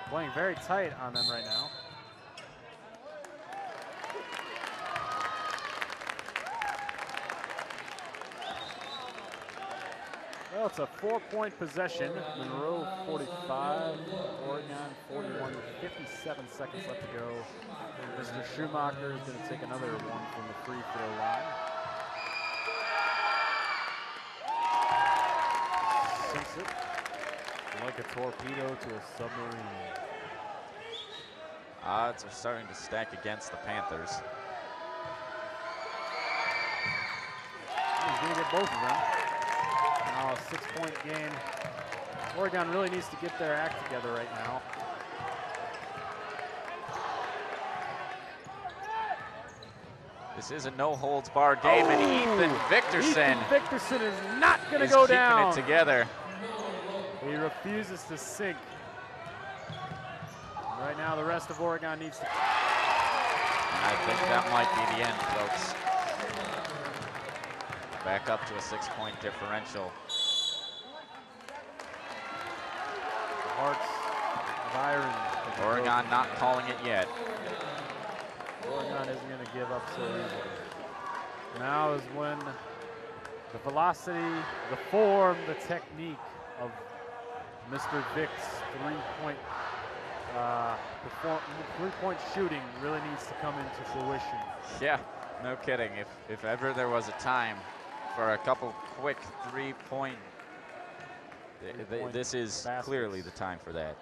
Speaker 3: Playing very tight on them right now. Well, it's a 4-point possession. Monroe 45, Oregon 41, 57 seconds left to go. And Mr. Schumacher is going to take another one from the free throw line. Sinks it like a torpedo to a submarine.
Speaker 1: Odds are starting to stack against the Panthers.
Speaker 3: He's going to get both of them. Now a 6-point game. Oregon really needs to get their act together right now.
Speaker 1: This is a no-holds-barred game, and Ethan
Speaker 3: Victorson is not going to go down.
Speaker 1: Keeping it together.
Speaker 3: He refuses to sink. Right now, the rest of Oregon needs to.
Speaker 1: And I think that might be the end, folks. Back up to a 6-point differential.
Speaker 3: Hearts of iron.
Speaker 1: Oregon not calling it yet.
Speaker 3: Oregon isn't going to give up so easily. Now is when the velocity, the form, the technique of Mr. Vic's three-point shooting really needs to come into fruition.
Speaker 1: Yeah, no kidding. If ever there was a time for a couple quick three-point, this is
Speaker 3: baskets.
Speaker 1: Clearly the time for that.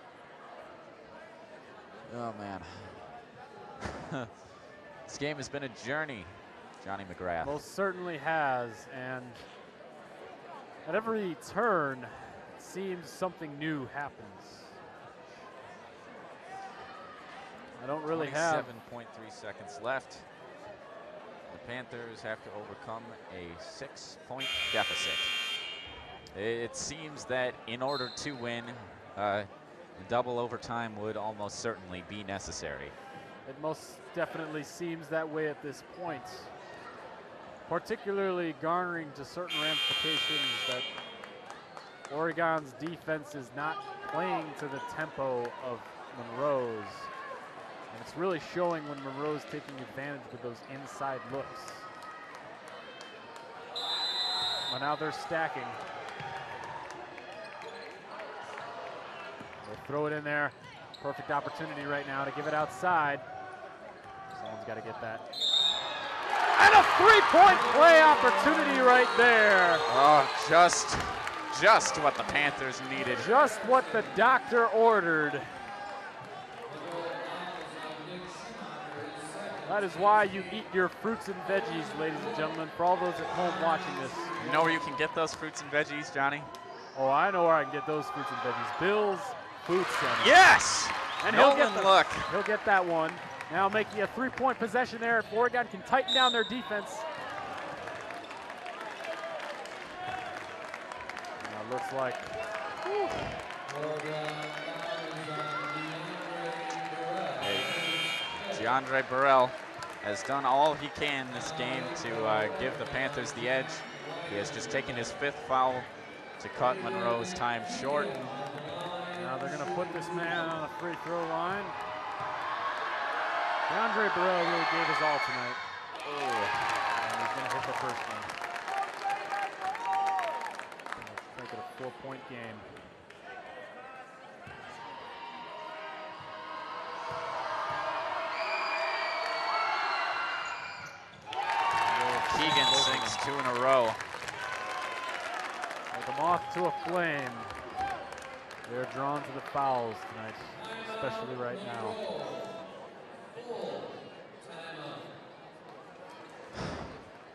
Speaker 1: Oh, man. This game has been a journey, Johnny McGrath.
Speaker 3: Most certainly has, and at every turn, it seems something new happens. I don't really have
Speaker 1: 7.3 seconds left. The Panthers have to overcome a 6-point deficit. It seems that in order to win, double overtime would almost certainly be necessary.
Speaker 3: It most definitely seems that way at this point, particularly garnering to certain ramifications that Oregon's defense is not playing to the tempo of Monroe's. And it's really showing when Monroe's taking advantage with those inside looks. But now they're stacking. They'll throw it in there. Perfect opportunity right now to give it outside. Someone's got to get that. And a three-point play opportunity right there.
Speaker 1: Oh, just what the Panthers needed.
Speaker 3: Just what the doctor ordered. That is why you eat your fruits and veggies, ladies and gentlemen. For all those at home watching this.
Speaker 1: You know where you can get those fruits and veggies, Johnny?
Speaker 3: Oh, I know where I can get those fruits and veggies. Bill's Food Center.
Speaker 1: Yes!
Speaker 3: And
Speaker 1: Nolan
Speaker 3: he'll get that one. Now making a three-point possession there. If Oregon can tighten down their defense. Now it looks like.
Speaker 1: DeAndre Burrell has done all he can this game to give the Panthers the edge. He has just taken his 5th foul to cut Monroe's time short.
Speaker 3: Now they're going to put this man on a free throw line. DeAndre Burrell really gave his all tonight.
Speaker 1: Oh.
Speaker 3: And he's going to hit the first one. Make it a 4-point game.
Speaker 1: Keegan sinks 2 in a row.
Speaker 3: Like a moth to a flame. They're drawn to the fouls tonight, especially right now.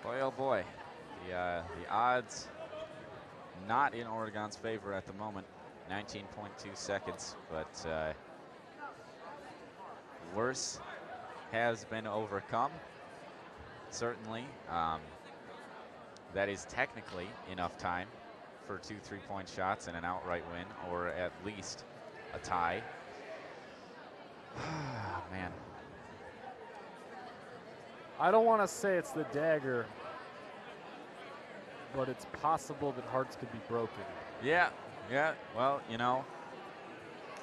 Speaker 1: Boy, oh boy. The odds not in Oregon's favor at the moment. 19.2 seconds, but worse has been overcome. Certainly, that is technically enough time for 2 3-point shots and an outright win, or at least a tie. Man.
Speaker 3: I don't want to say it's the dagger, but it's possible that hearts could be broken.
Speaker 1: Yeah, well, you know,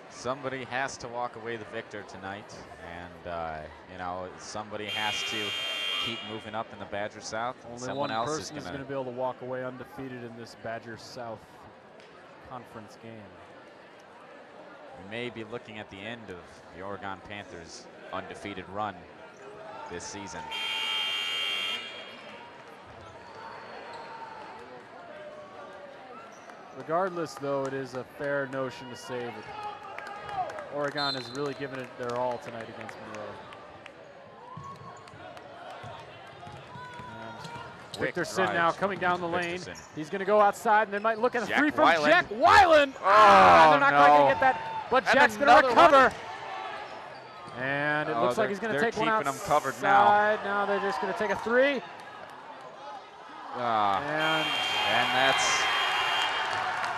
Speaker 1: somebody has to walk away the victor tonight, and, you know, somebody has to keep moving up in the Badger South.
Speaker 3: Only
Speaker 1: Someone
Speaker 3: one
Speaker 1: else
Speaker 3: person is going to be able to walk away undefeated in this Badger South conference game.
Speaker 1: We may be looking at the end of the Oregon Panthers' undefeated run this season.
Speaker 3: Regardless, though, it is a fair notion to say that Oregon has really given it their all tonight against Monroe. Dickerson now coming down the lane. He's going to go outside, and they might look at a three from Jack Weiland.
Speaker 1: Oh,
Speaker 3: they're not quite going to get that, but Jack's going to recover. And it looks like he's going to take one outside.
Speaker 1: They're keeping him covered now.
Speaker 3: Now they're just going to take a three.
Speaker 1: And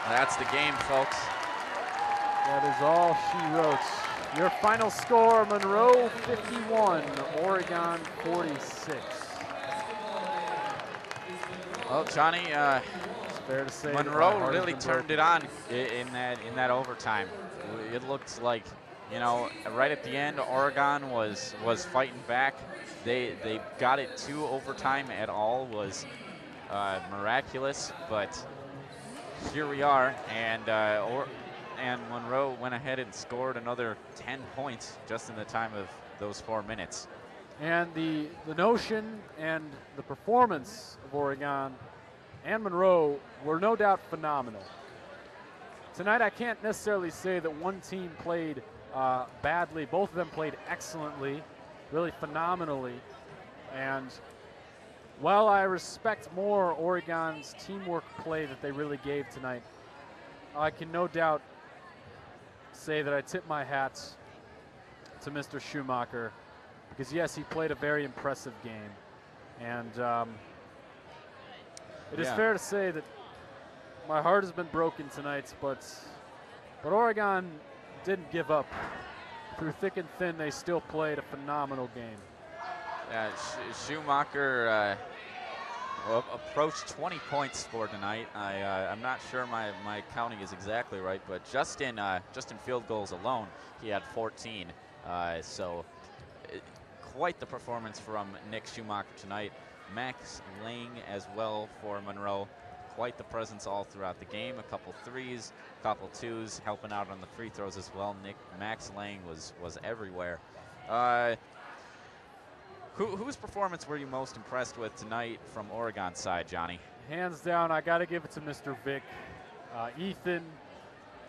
Speaker 1: that's the game, folks.
Speaker 3: That is all she wrote. Your final score, Monroe 51, Oregon 46.
Speaker 1: Well, Johnny,
Speaker 3: it's fair to say
Speaker 1: Monroe really turned it on in that overtime. It looked like, you know, right at the end, Oregon was fighting back. They got it to overtime at all was miraculous, but here we are, and Monroe went ahead and scored another 10 points just in the time of those 4 minutes.
Speaker 3: And the notion and the performance of Oregon and Monroe were no doubt phenomenal. Tonight I can't necessarily say that one team played badly. Both of them played excellently, really phenomenally. And while I respect more Oregon's teamwork play that they really gave tonight, I can no doubt say that I tip my hat to Mr. Schumacher, because yes, he played a very impressive game. And it is fair to say that my heart has been broken tonight, but Oregon didn't give up. Through thick and thin, they still played a phenomenal game.
Speaker 1: Yeah, Schumacher approached 20 points for tonight. I'm not sure my counting is exactly right, but just in field goals alone, he had 14. Quite the performance from Nick Schumacher tonight. Max Lang as well for Monroe. Quite the presence all throughout the game. A couple threes, a couple twos, helping out on the free throws as well. Max Lang was everywhere. Whose performance were you most impressed with tonight from Oregon's side, Johnny?
Speaker 3: Hands down, I got to give it to Mr. Vick. Ethan,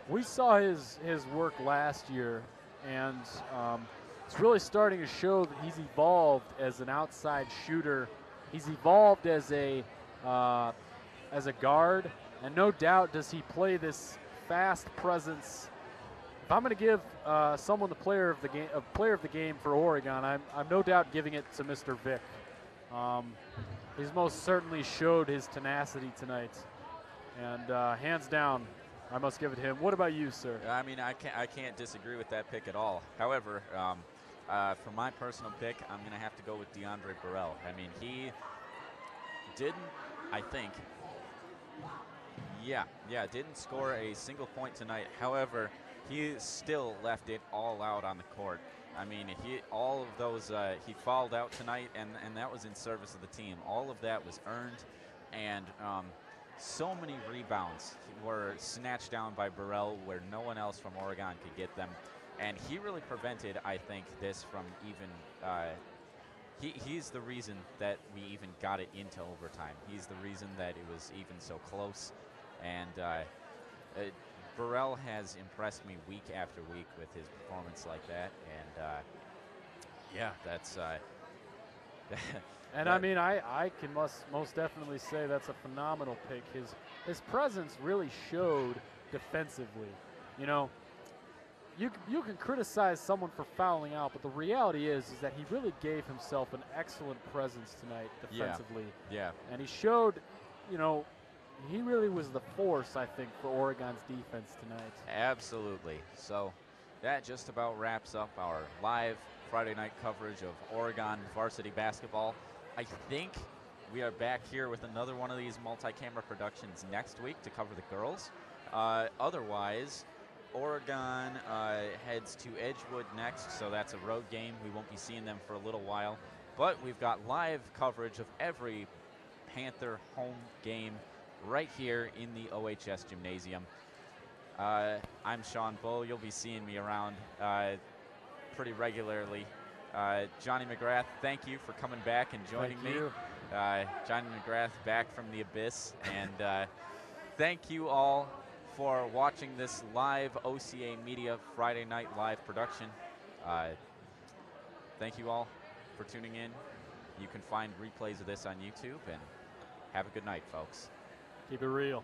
Speaker 3: we saw his work last year, and it's really starting to show that he's evolved as an outside shooter. He's evolved as a guard, and no doubt does he play this fast presence. If I'm going to give someone the player of the game for Oregon, I'm no doubt giving it to Mr. Vick. He's most certainly showed his tenacity tonight, and hands down, I must give it to him. What about you, sir?
Speaker 1: I mean, I can't disagree with that pick at all. However, for my personal pick, I'm going to have to go with DeAndre Burrell. I mean, he didn't, I think, Yeah, didn't score a single point tonight. However, he still left it all out on the court. I mean, all of those, he fouled out tonight, and that was in service of the team. All of that was earned, and so many rebounds were snatched down by Burrell where no one else from Oregon could get them. And he really prevented, I think, this from even he's the reason that we even got it into overtime. He's the reason that it was even so close. And Burrell has impressed me week after week with his performance like that. And yeah, that's.
Speaker 3: And I mean, I can most definitely say that's a phenomenal pick. His presence really showed defensively. You know, you can criticize someone for fouling out, but the reality is that he really gave himself an excellent presence tonight defensively.
Speaker 1: Yeah.
Speaker 3: And he showed, you know, he really was the force, I think, for Oregon's defense tonight.
Speaker 1: Absolutely. So that just about wraps up our live Friday night coverage of Oregon varsity basketball. I think we are back here with another one of these multi-camera productions next week to cover the girls. Otherwise, Oregon heads to Edgewood next, so that's a road game. We won't be seeing them for a little while. But we've got live coverage of every Panther home game right here in the OHS Gymnasium. I'm Sean Bull. You'll be seeing me around pretty regularly. Johnny McGrath, thank you for coming back and joining me. Johnny McGrath back from the abyss. And thank you all for watching this live OCAmedia Friday Night Live production. Thank you all for tuning in. You can find replays of this on YouTube, and have a good night, folks.
Speaker 3: Keep it real.